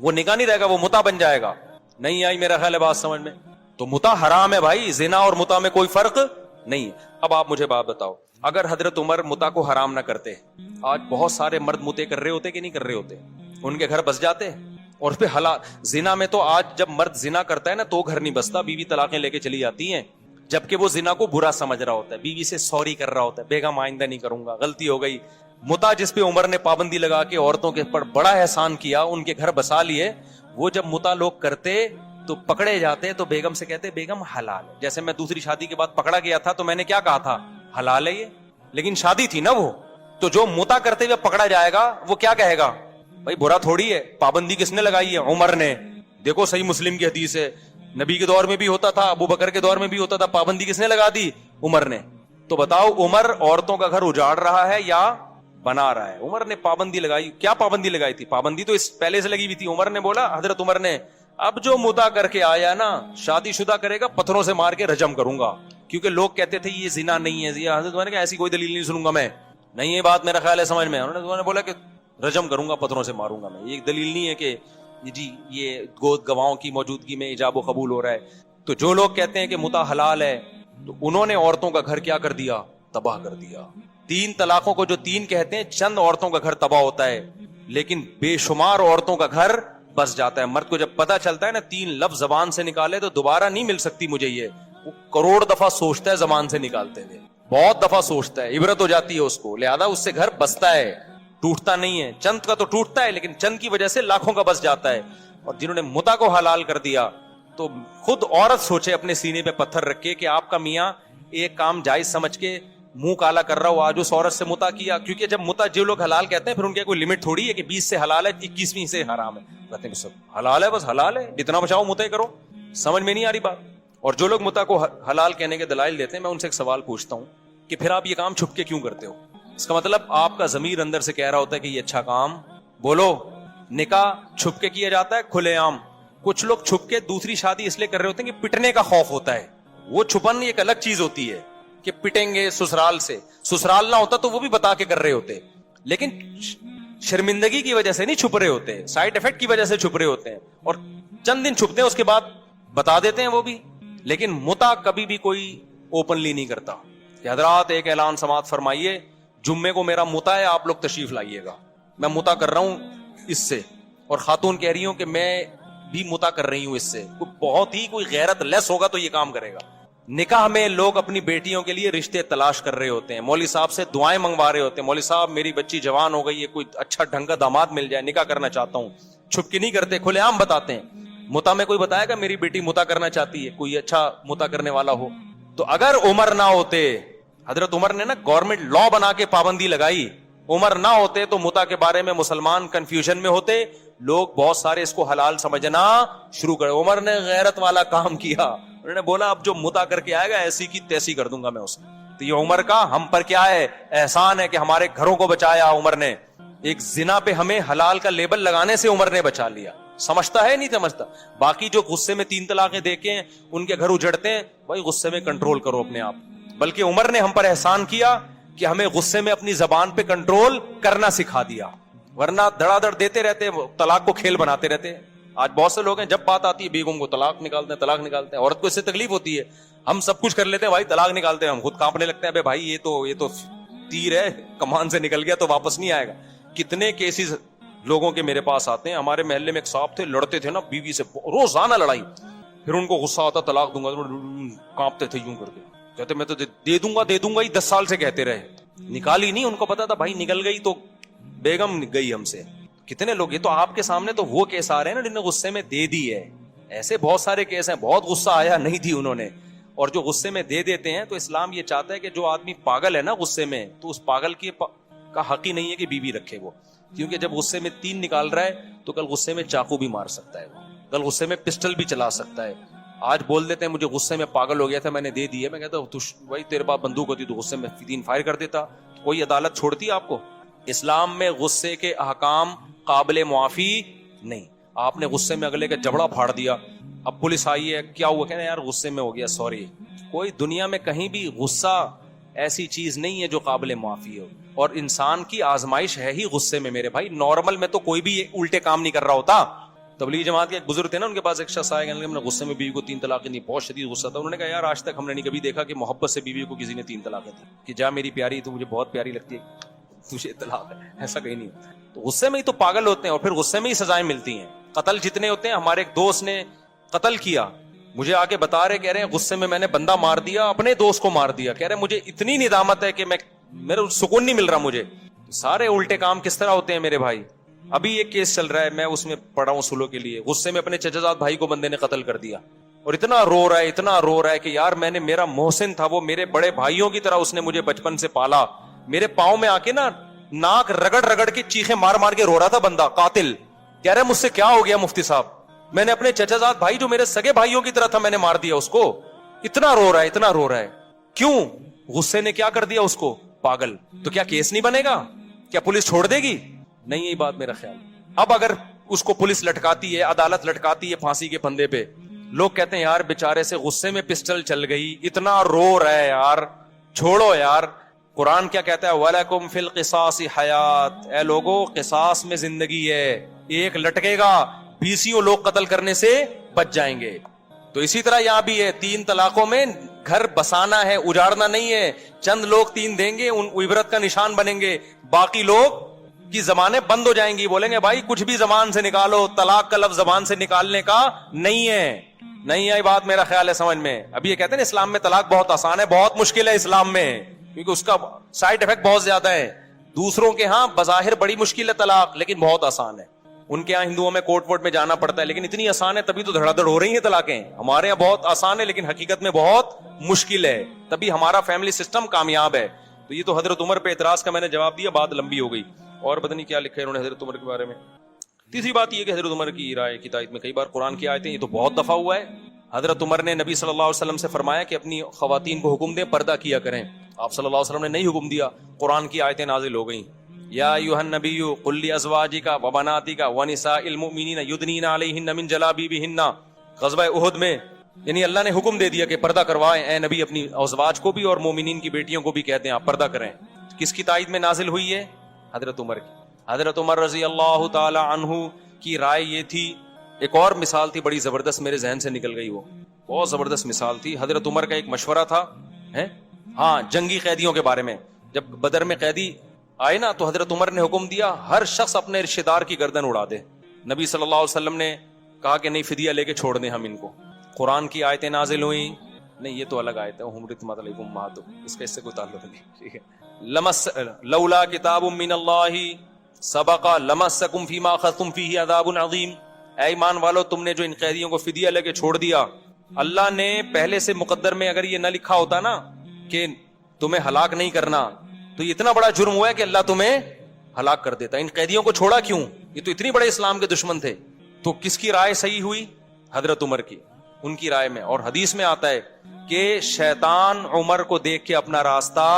وہ نکاح نہیں رہے گا, وہ متع بن جائے گا. نہیں آئی میرا خیال ہے بات سمجھ میں؟ تو متع حرام ہے بھائی, زنا اور متع میں کوئی فرق نہیں. اب آپ مجھے بات بتاؤ, اگر حضرت عمر متع کو حرام نہ کرتے, آج بہت سارے مرد متع کر رہے ہوتے کہ نہیں کر رہے ہوتے, ان کے گھر بس جاتے. اور پھر حلال زنا میں تو آج جب مرد زنا کرتا ہے نا تو گھر نہیں بستا, بیوی طلاقیں لے کے چلی جاتی ہیں, جبکہ وہ زنا کو برا سمجھ رہا ہوتا ہے, بیوی سے سوری کر رہا ہوتا ہے, بیگم آئندہ نہیں کروں گا, غلطی ہو گئی. متع جس پہ عمر نے پابندی لگا کے عورتوں کے پر بڑا احسان کیا, ان کے گھر بسا لیے, وہ جب متع لوگ کرتے تو پکڑے جاتے تو بیگم سے کہتے بیگم حلال ہے. جیسے میں دوسری شادی کے بعد پکڑا گیا تھا تو میں نے کیا کہا تھا, حلال ہے یہ, لیکن شادی تھی نا وہ. تو جو متع کرتے ہوئے پکڑا جائے گا وہ کیا کہے گا, بھائی برا تھوڑی ہے, پابندی کس نے لگائی ہے, عمر نے. دیکھو صحیح مسلم کی حدیث ہے, نبی کے دور میں بھی ہوتا تھا, ابو بکر کے دور میں بھی ہوتا تھا, پابندی کس نے لگا دی, عمر نے. تو بتاؤ عمر عورتوں کا گھر اجاڑ رہا ہے یا بنا رہا ہے؟ عمر نے پابندی لگائی. کیا پابندی لگائی تھی؟ پابندی تو اس پہلے سے لگی ہوئی تھی. عمر نے بولا, حضرت عمر نے, اب جو متع کر کے آیا نا شادی شدہ کرے گا پتھروں سے مار کے رجم کروں گا, کیونکہ لوگ کہتے تھے یہ زنا نہیں ہے. حضرت عمر نے کہا ایسی کوئی دلیل نہیں سنوں گا میں, نہیں یہ بات میرا خیال ہے سمجھ میں. انہوں نے بولا کہ رجم کروں گا, پتھروں سے ماروں گا میں. یہ دلیل نہیں ہے کہ جی یہ گواہوں کی موجودگی میں ایجاب و قبول ہو رہا ہے. تو جو لوگ کہتے ہیں کہ متع حلال ہے تو انہوں نے عورتوں کا گھر کیا کر دیا, تباہ کر دیا. 3 طلاقوں کو جو 3 کہتے ہیں, چند عورتوں کا گھر تباہ ہوتا ہے لیکن بے شمار عورتوں کا گھر بس جاتا ہے. مرد کو جب پتا چلتا ہے نا 3 لفظ زبان سے نکالے تو دوبارہ نہیں مل سکتی مجھے, یہ وہ کروڑ دفعہ سوچتا ہے زبان سے نکالتے ہوئے, بہت دفعہ سوچتا ہے, عبرت ہو جاتی ہے اس کو, لہذا اس سے گھر بستا ہے, ٹوٹتا نہیں ہے. چند کا تو ٹوٹتا ہے لیکن چند کی وجہ سے لاکھوں کا بس جاتا ہے. اور جنہوں نے متع کو حلال کر دیا تو خود عورت سوچے اپنے سینے پہ پتھر رکھ کے کہ آپ کا میاں ایک کام جائز سمجھ کے منہ کالا کر رہا ہو, آج اس عورت سے متع کیا. کیونکہ جب متع جو لوگ حلال کہتے ہیں پھر ان کی کوئی لمٹ تھوڑی ہے کہ 20 سے حلال ہے 21ویں سے حرام ہے. کہتے ہیں سب حلال ہے, بس حلال ہے, جتنا بچاؤ متع کرو. سمجھ میں نہیں آ رہی بات. اور جو لوگ متع کو حلال کہنے کے دلائل دیتے ہیں، میں ان سے ایک سوال پوچھتا ہوں کہ پھر آپ یہ کام چھپ کے کیوں کرتے ہو؟ اس کا مطلب آپ کا ضمیر اندر سے کہہ رہا ہوتا ہے کہ یہ اچھا کام، بولو نکاح چھپ کے کیا جاتا ہے کھلے عام. کچھ لوگ چھپ کے دوسری شادی اس لیے کر رہے ہوتے ہیں کہ پٹنے کا خوف ہوتا ہے. وہ چھپن ایک الگ چیز ہوتی ہے کہ پٹیں گے سسرال سے، سسرال نہ ہوتا تو وہ بھی بتا کے کر رہے ہوتے، لیکن شرمندگی کی وجہ سے نہیں چھپ رہے ہوتے، سائڈ افیکٹ کی وجہ سے چھپ رہے ہوتے ہیں، اور چند دن چھپتے ہیں اس کے بعد بتا دیتے ہیں وہ بھی. لیکن متع کبھی بھی کوئی اوپنلی نہیں کرتا کہ حضرات ایک اعلان سماعت فرمائیے، جمعے کو میرا متع ہے، آپ لوگ تشریف لائیے گا، میں متع کر رہا ہوں اس سے. اور خاتون کہہ رہی ہوں کہ میں بھی متع کر رہی ہوں اس سے. بہت ہی کوئی غیرت لیس ہوگا تو یہ کام کرے گا. نکاح میں لوگ اپنی بیٹیوں کے لیے رشتے تلاش کر رہے ہوتے ہیں، مولوی صاحب سے دعائیں منگوا رہے ہوتے ہیں، مولوی صاحب میری بچی جوان ہو گئی ہے، کوئی اچھا ڈھنگ کا داماد مل جائے، نکاح کرنا چاہتا ہوں. چھپ کے نہیں کرتے، کھلے عام بتاتے ہیں. متع میں کوئی بتایا گا میری بیٹی متع کرنا چاہتی ہے، کوئی اچھا متع کرنے والا ہو؟ تو اگر عمر نہ ہوتے، حضرت عمر نے نا گورنمنٹ لا بنا کے پابندی لگائی، عمر نہ ہوتے تو متع کے بارے میں مسلمان کنفیوژن میں ہوتے، لوگ بہت سارے اس کو حلال سمجھنا شروع کرے. عمر نے غیرت والا کام کیا، انہوں نے بولا اب جو متع کر کے آئے گا ایسی کی تیسی کر دوں گا میں اسے. تو یہ عمر کا ہم پر کیا ہے احسان ہے کہ ہمارے گھروں کو بچایا عمر نے. ایک زنا پہ ہمیں حلال کا لیبل لگانے سے عمر نے بچا لیا. سمجھتا ہے نہیں سمجھتا. باقی جو غصے میں 3 طلاقیں دے کے ان کے گھر اجڑتے ہیں، بھائی غصے میں کنٹرول کرو اپنے آپ. بلکہ عمر نے ہم پر احسان کیا کہ ہمیں غصے میں اپنی زبان پہ کنٹرول کرنا سکھا دیا، ورنہ دڑا دڑ دیتے رہتے، طلاق کو کھیل بناتے رہتے. آج بہت سے لوگ ہیں جب بات آتی ہے بیگم کو طلاق نکالتے ہیں، طلاق نکالتے ہیں. عورت کو اس سے تکلیف ہوتی ہے، ہم سب کچھ کر لیتے ہیں بھائی طلاق نکالتے ہیں، ہم خود کانپنے لگتے ہیں، بھائی یہ تو تیر ہے، کمان سے نکل گیا تو واپس نہیں آئے گا. کتنے کیسز لوگوں کے میرے پاس آتے ہیں. ہمارے محلے میں ایک صاحب تھے، لڑتے تھے نا بیوی سے، روزانہ لڑائی. پھر ان کو غصہ آتا طلاق دوں گا، کانپتے تھے یوں کر کے، کہتے میں تو دے دوں گا ہی. 10 سال سے کہتے رہے، نکالی نہیں. ان کو پتا تھا بھائی نکل گئی تو بیگم گئی ہم سے. کتنے لوگ، یہ تو آپ کے سامنے تو وہ کیس آ رہے ہیں نا جنہیں غصے میں دے دی ہے. ایسے بہت سارے کیس ہیں، بہت غصہ آیا نہیں تھی انہوں نے، اور جو غصے میں دے دیتے ہیں. تو اسلام یہ چاہتا ہے کہ جو آدمی پاگل ہے نا غصے میں، تو اس پاگل کا حق ہی نہیں ہے کہ بیوی رکھے وہ، کیونکہ جب غصے میں 3 نکال رہا ہے تو کل غصے میں چاقو بھی مار سکتا ہے، کل غصے میں پسٹل بھی چلا سکتا ہے. آج بول دیتے ہیں مجھے غصے میں پاگل ہو گیا تھا میں نے دے دی ہے. میں کہتا ہوں بھائی تیرے پاس بندوق ہوتی تو غصے میں 3 فائر کر دیتا. کوئی عدالت چھوڑتی ہے آپ کو؟ اسلام میں غصے کے احکام قابل معافی نہیں. آپ نے غصے میں اگلے کا جبڑا پھاڑ دیا، اب پولیس آئی ہے کیا ہوا، کہنا یار غصے میں ہو گیا سوری. کوئی دنیا میں کہیں بھی غصہ ایسی چیز نہیں ہے جو قابل معافی ہو. اور انسان کی آزمائش ہے ہی غصے میں میرے بھائی. نارمل میں تو کوئی بھی الٹے کام نہیں کر رہا ہوتا. تبلیغ جماعت کے ایک بزرگ تھے نا، ان کے پاس ایک شخص آیا، ہم نے غصے میں بیوی کو 3 طلاقیں دی، بہت شدید غصہ تھا. انہوں نے کہا یار آج تک ہم نے نہیں کبھی دیکھا کہ محبت سے بیوی کو کسی نے 3 طلاقیں دی، کہ جا میری پیاری تو مجھے بہت پیاری لگتی ہے تجھے طلاق ہے. ایسا کہیں نہیں. تو غصے میں ہی تو پاگل ہوتے ہیں، اور پھر غصے میں ہی سزائیں ملتی ہیں. قتل جتنے ہوتے ہیں، ہمارے ایک دوست نے قتل کیا، مجھے آ کے بتا رہے، کہہ رہے ہیں غصے میں نے بندہ مار دیا، اپنے دوست کو مار دیا. کہہ رہے مجھے اتنی ندامت ہے کہ میرے سکون نہیں مل رہا مجھے. سارے الٹے کام کس طرح ہوتے ہیں میرے بھائی. ابھی ایک کیس چل رہا ہے، میں اس میں پڑھا ہوں سلو کے لیے. غصے میں اپنے چچا زاد بھائی کو بندے نے قتل کر دیا، اور اتنا رو رہا ہے کہ یار میں نے، میرا محسن تھا وہ، میرے بڑے بھائیوں کی طرح اس نے مجھے بچپن سے پالا. میرے پاؤں میں آ کے نا ناک رگڑ کے چیخیں مار کے رو رہا تھا بندہ قاتل. کہہ رہے مجھ سے کیا ہو گیا مفتی صاحب، میں نے اپنے چچا زاد بھائی جو میرے سگے بھائیوں کی طرح تھا میں نے مار دیا اس کو. اتنا رو رہا ہے. کیوں؟ غصے نے کیا کر دیا اس کو، پاگل. تو کیا کیس نہیں بنے گا؟ کیا پولیس چھوڑ دے گی؟ نہیں، یہی بات میرا خیال. اب اگر اس کو پولیس لٹکاتی ہے، عدالت لٹکاتی ہے پھانسی کے پھندے پہ، لوگ کہتے ہیں یار بیچارے سے غصے میں پسٹل چل گئی، اتنا رو رہا ہے یار، چھوڑو یار. قرآن کیا کہتا ہے، وَلَكُمْ فِي الْقِصَاصِ حَيَاةٌ، اے لوگو قصاص میں زندگی ہے. ایک لٹکے گا، 20 لوگ قتل کرنے سے بچ جائیں گے. تو اسی طرح یہاں بھی ہے، 3 طلاقوں میں گھر بسانا ہے، اجاڑنا نہیں ہے. چند لوگ 3 دیں گے، ان عبرت کا نشان بنیں گے، باقی لوگ کی زبانیں بند ہو جائیں گی، بولیں گے بھائی کچھ بھی زبان سے نکالو، طلاق کا لفظ زبان سے نکالنے کا نہیں ہے بات میرا خیال ہے سمجھ میں. ابھی یہ کہتے ہیں اسلام میں طلاق بہت آسان ہے، بہت مشکل ہے اسلام میں، کیونکہ اس کا سائڈ افیکٹ بہت زیادہ ہے. دوسروں کے ہاں بظاہر بڑی مشکل ہے طلاق، لیکن بہت آسان ہے. ان کے ہاں ہندوؤں میں کورٹ وورٹ میں جانا پڑتا ہے، لیکن اتنی آسان ہے تبھی تو دھڑا دھڑ ہو رہی ہیں طلاقیں. ہمارے یہاں بہت آسان ہے لیکن حقیقت میں بہت مشکل ہے، تبھی ہمارا فیملی سسٹم کامیاب ہے. تو یہ تو حضرت عمر پہ اعتراض کا میں نے جواب دیا، بات لمبی ہو گئی. اور پتہ نہیں کیا لکھا ہے انہوں نے حضرت عمر کے بارے میں. تیسری بات یہ کہ حضرت عمر کی رائے کی تائید میں کئی بار قرآن کی آیتیں، یہ تو بہت دفعہ ہوا ہے. حضرت عمر نے نبی صلی اللہ علیہ وسلم سے فرمایا کہ اپنی خواتین کو حکم دیں پردہ کیا کریں. آپ صلی اللہ علیہ وسلم نے نہیں حکم دیا. قرآن کی آیتیں نازل ہو گئیں. یا ایھا النبی قل لازواجک وبناتک ونساء المؤمنین یدنین علیہن من جلابیبہن. غزوہ احد میں یعنی اللہ نے حکم دے دیا کہ پردہ کروائیں. اے نبی اپنی ازواج کو بھی اور مومنین کی بیٹیوں کو بھی کہتے ہیں آپ پردہ کریں. کس کی تائید میں نازل ہوئی ہے؟ حضرت عمر کی. حضرت عمر رضی اللہ تعالی عنہ کی رائے یہ تھی. ایک اور مثال تھی بڑی زبردست, میرے ذہن سے نکل گئی, وہ بہت زبردست مثال تھی. حضرت عمر کا ایک مشورہ تھا ہاں جنگی قیدیوں کے بارے میں. جب بدر میں قیدی آئے نا تو حضرت عمر نے حکم دیا ہر شخص اپنے رشتہ دار کی گردن اڑا دے. نبی صلی اللہ علیہ وسلم نے کہا کہ نہیں فدیہ لے کے چھوڑ دیں ہم ان کو. قرآن کی آیتیں نازل ہوئیں. نہیں یہ تو الگ آیت ہے, حرمت علیکم امہاتکم, اس کا اس سے کوئی تعلق نہیں. ٹھیک ہے. لولا کتاب من اللہ سبق لمسکم فیما اخذتم فیہ عذاب عظیم. اے ایمان والو تم نے جو ان قیدیوں کو فدیہ لے کے چھوڑ دیا, اللہ نے پہلے سے مقدر میں اگر یہ نہ لکھا ہوتا نا کہ تمہیں ہلاک نہیں کرنا تو یہ اتنا بڑا جرم ہوا ہے کہ اللہ تمہیں ہلاک کر دیتا. ان قیدیوں کو چھوڑا کیوں؟ یہ تو اتنی بڑے اسلام کے دشمن تھے. تو کس کی رائے صحیح ہوئی؟ حضرت عمر کی, ان کی رائے میں. اور حدیث میں آتا ہے کہ شیطان عمر کو دیکھ کے اپنا راستہ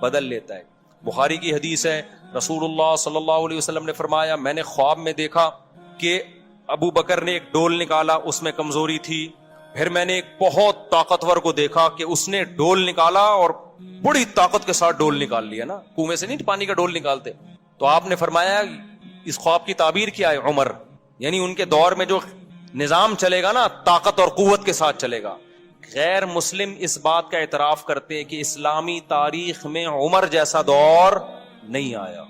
بدل لیتا ہے. بخاری کی حدیث ہے, رسول اللہ صلی اللہ علیہ وسلم نے فرمایا میں نے خواب میں دیکھا کہ ابو بکر نے ایک ڈول نکالا, اس میں کمزوری تھی. پھر میں نے ایک بہت طاقتور کو دیکھا کہ اس نے ڈول نکالا اور بڑی طاقت کے ساتھ ڈول نکال لیا نا, کنویں سے نہیں پانی کا ڈول نکالتے. تو آپ نے فرمایا اس خواب کی تعبیر کیا ہے عمر, یعنی ان کے دور میں جو نظام چلے گا نا طاقت اور قوت کے ساتھ چلے گا. غیر مسلم اس بات کا اعتراف کرتے ہیں کہ اسلامی تاریخ میں عمر جیسا دور نہیں آیا.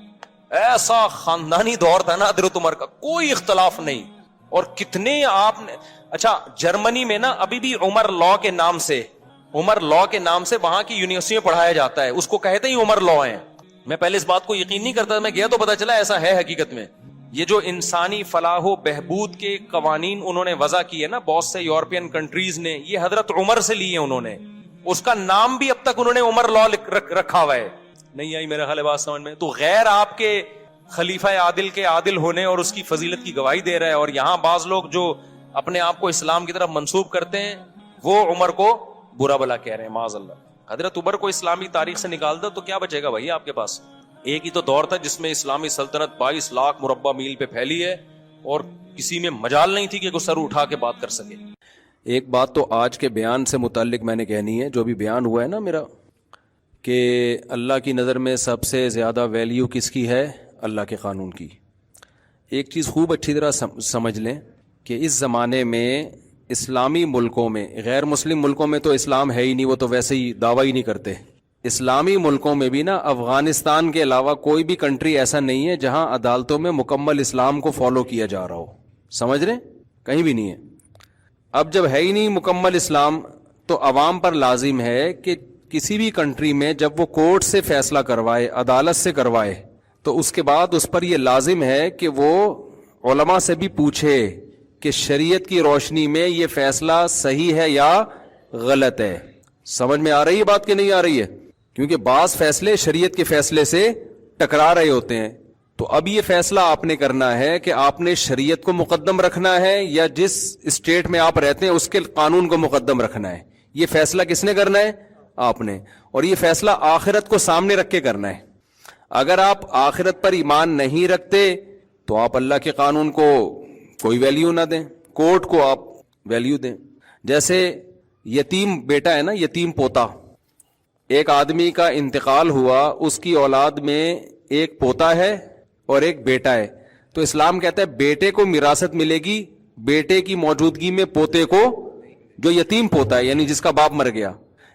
ایسا خاندانی دور تھا نا حضرت عمر کا, کوئی اختلاف نہیں. اور کتنے آپ نے, اچھا جرمنی میں نا ابھی بھی عمر لا کے نام سے وہاں کی یونیورسٹی میں پڑھایا جاتا ہے, اس کو کہتے ہی عمر لا ہیں. میں پہلے اس بات کو یقین نہیں کرتا, میں گیا تو پتا چلا ایسا ہے حقیقت میں. یہ جو انسانی فلاح و بہبود کے قوانین انہوں نے وضع کیے نا بہت سے یورپین کنٹریز نے, یہ حضرت عمر سے لیے انہوں نے. اس کا نام بھی اب تک انہوں نے عمر لا رکھا ہوا ہے. نہیں آئی میرا خیال ہے بات سمجھ میں؟ تو غیر آپ کے خلیفہ عادل کے عادل ہونے اور اس کی فضیلت کی گواہی دے رہا ہے, اور یہاں بعض لوگ جو اپنے آپ کو اسلام کی طرف منسوب کرتے ہیں وہ عمر کو برا بلا کہہ رہے ہیں معاذ اللہ. حضرت عمر کو اسلامی تاریخ سے نکال دو تو کیا بچے گا بھائی آپ کے پاس؟ ایک ہی تو دور تھا جس میں اسلامی سلطنت 22 لاکھ مربع میل پہ پھیلی ہے اور کسی میں مجال نہیں تھی کہ کوئی سر اٹھا کے بات کر سکے. ایک بات تو آج کے بیان سے متعلق میں نے کہنی ہے, جو بھی بیان ہوا ہے نا میرا, کہ اللہ کی نظر میں سب سے زیادہ ویلیو کس کی ہے؟ اللہ کے قانون کی. ایک چیز خوب اچھی طرح سمجھ لیں کہ اس زمانے میں اسلامی ملکوں میں, غیر مسلم ملکوں میں تو اسلام ہے ہی نہیں, وہ تو ویسے ہی دعویٰ ہی نہیں کرتے. اسلامی ملکوں میں بھی نا افغانستان کے علاوہ کوئی بھی کنٹری ایسا نہیں ہے جہاں عدالتوں میں مکمل اسلام کو فالو کیا جا رہا ہو. سمجھ رہے؟ کہیں بھی نہیں ہے. اب جب ہے ہی نہیں مکمل اسلام تو عوام پر لازم ہے کہ کسی بھی کنٹری میں جب وہ کورٹ سے فیصلہ کروائے, عدالت سے کروائے, تو اس کے بعد اس پر یہ لازم ہے کہ وہ علماء سے بھی پوچھے کہ شریعت کی روشنی میں یہ فیصلہ صحیح ہے یا غلط ہے. سمجھ میں آ رہی ہے بات کہ نہیں آ رہی ہے؟ کیونکہ بعض فیصلے شریعت کے فیصلے سے ٹکرا رہے ہوتے ہیں. تو اب یہ فیصلہ آپ نے کرنا ہے کہ آپ نے شریعت کو مقدم رکھنا ہے یا جس اسٹیٹ میں آپ رہتے ہیں اس کے قانون کو مقدم رکھنا ہے. یہ فیصلہ کس نے کرنا ہے؟ آپ نے. اور یہ فیصلہ آخرت کو سامنے رکھ کے کرنا ہے. اگر آپ آخرت پر ایمان نہیں رکھتے تو آپ اللہ کے قانون کو کوئی ویلیو نہ دیں, کورٹ کو آپ ویلیو دیں. جیسے یتیم بیٹا ہے نا, یتیم پوتا, ایک آدمی کا انتقال ہوا, اس کی اولاد میں ایک پوتا ہے اور ایک بیٹا ہے, تو اسلام کہتا ہے بیٹے کو میراثت ملے گی, بیٹے کی موجودگی میں پوتے کو, جو یتیم پوتا ہے یعنی جس کا باپ مر گیا.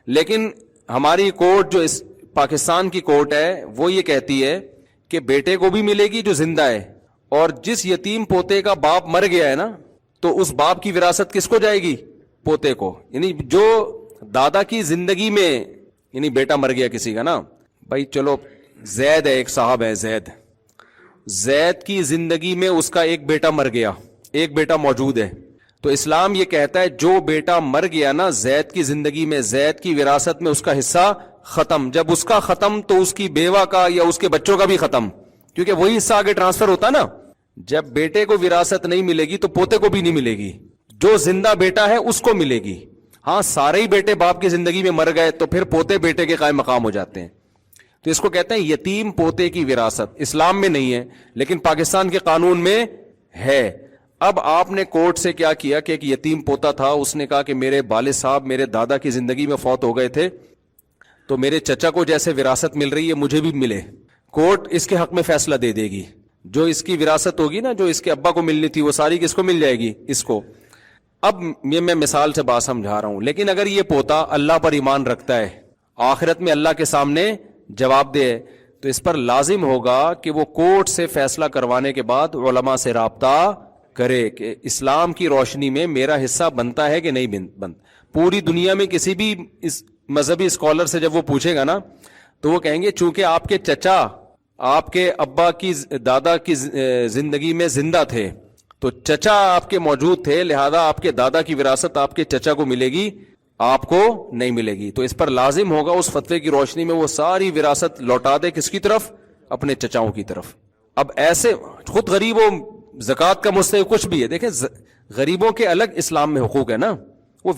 لیکن ہماری کورٹ جو اس پاکستان کی کورٹ ہے وہ یہ کہتی ہے کہ بیٹے کو بھی ملے گی جو زندہ ہے, اور جس یتیم پوتے کا باپ مر گیا ہے نا تو اس باپ کی وراثت کس کو جائے گی؟ پوتے کو. یعنی جو دادا کی زندگی میں, یعنی بیٹا مر گیا کسی کا نا, بھائی چلو زید ہے, ایک صاحب ہے زید کی زندگی میں اس کا ایک بیٹا مر گیا, ایک بیٹا موجود ہے, تو اسلام یہ کہتا ہے جو بیٹا مر گیا نا زید کی زندگی میں, زید کی وراثت میں اس کا حصہ ختم. جب اس کا ختم تو اس کی بیوہ کا یا اس کے بچوں کا بھی ختم, کیونکہ وہی حصہ آگے ٹرانسفر ہوتا نا. جب بیٹے کو وراثت نہیں ملے گی تو پوتے کو بھی نہیں ملے گی. جو زندہ بیٹا ہے اس کو ملے گی. ہاں سارے ہی بیٹے باپ کی زندگی میں مر گئے تو پھر پوتے بیٹے کے قائم مقام ہو جاتے ہیں. تو اس کو کہتے ہیں یتیم پوتے کی وراثت. اسلام میں نہیں ہے لیکن پاکستان کے قانون میں ہے. اب آپ نے کورٹ سے کیا کیا کہ ایک یتیم پوتا تھا, اس نے کہا کہ میرے والد صاحب میرے دادا کی زندگی میں فوت ہو گئے تھے تو میرے چچا کو جیسے وراثت مل رہی ہے مجھے بھی ملے. کورٹ اس کے حق میں فیصلہ دے دے گی. جو اس کی وراثت ہوگی نا, جو اس کے ابا کو ملنی تھی, وہ ساری کس کو مل جائے گی؟ اس کو. اب یہ میں مثال سے بات سمجھا رہا ہوں, لیکن اگر یہ پوتا اللہ پر ایمان رکھتا ہے, آخرت میں اللہ کے سامنے جواب دے, تو اس پر لازم ہوگا کہ وہ کورٹ سے فیصلہ کروانے کے بعد علماء سے رابطہ کرے کہ اسلام کی روشنی میں میرا حصہ بنتا ہے کہ نہیں بنتا. پوری دنیا میں کسی بھی اس مذہبی اسکالر سے جب وہ پوچھے گا نا تو وہ کہیں گے چونکہ آپ کے چچا آپ کے ابا کی دادا کی زندگی میں زندہ تھے تو چچا آپ کے موجود تھے, لہذا آپ کے دادا کی وراثت آپ کے چچا کو ملے گی, آپ کو نہیں ملے گی. تو اس پر لازم ہوگا اس فتوے کی روشنی میں وہ ساری وراثت لوٹا دے کس کی طرف؟ اپنے چچاؤں کی طرف. اب ایسے خود غریب و زکوٰۃ کا مستحق کچھ بھی ہے, دیکھیں غریبوں کے الگ اسلام میں حقوق ہے نا, وہ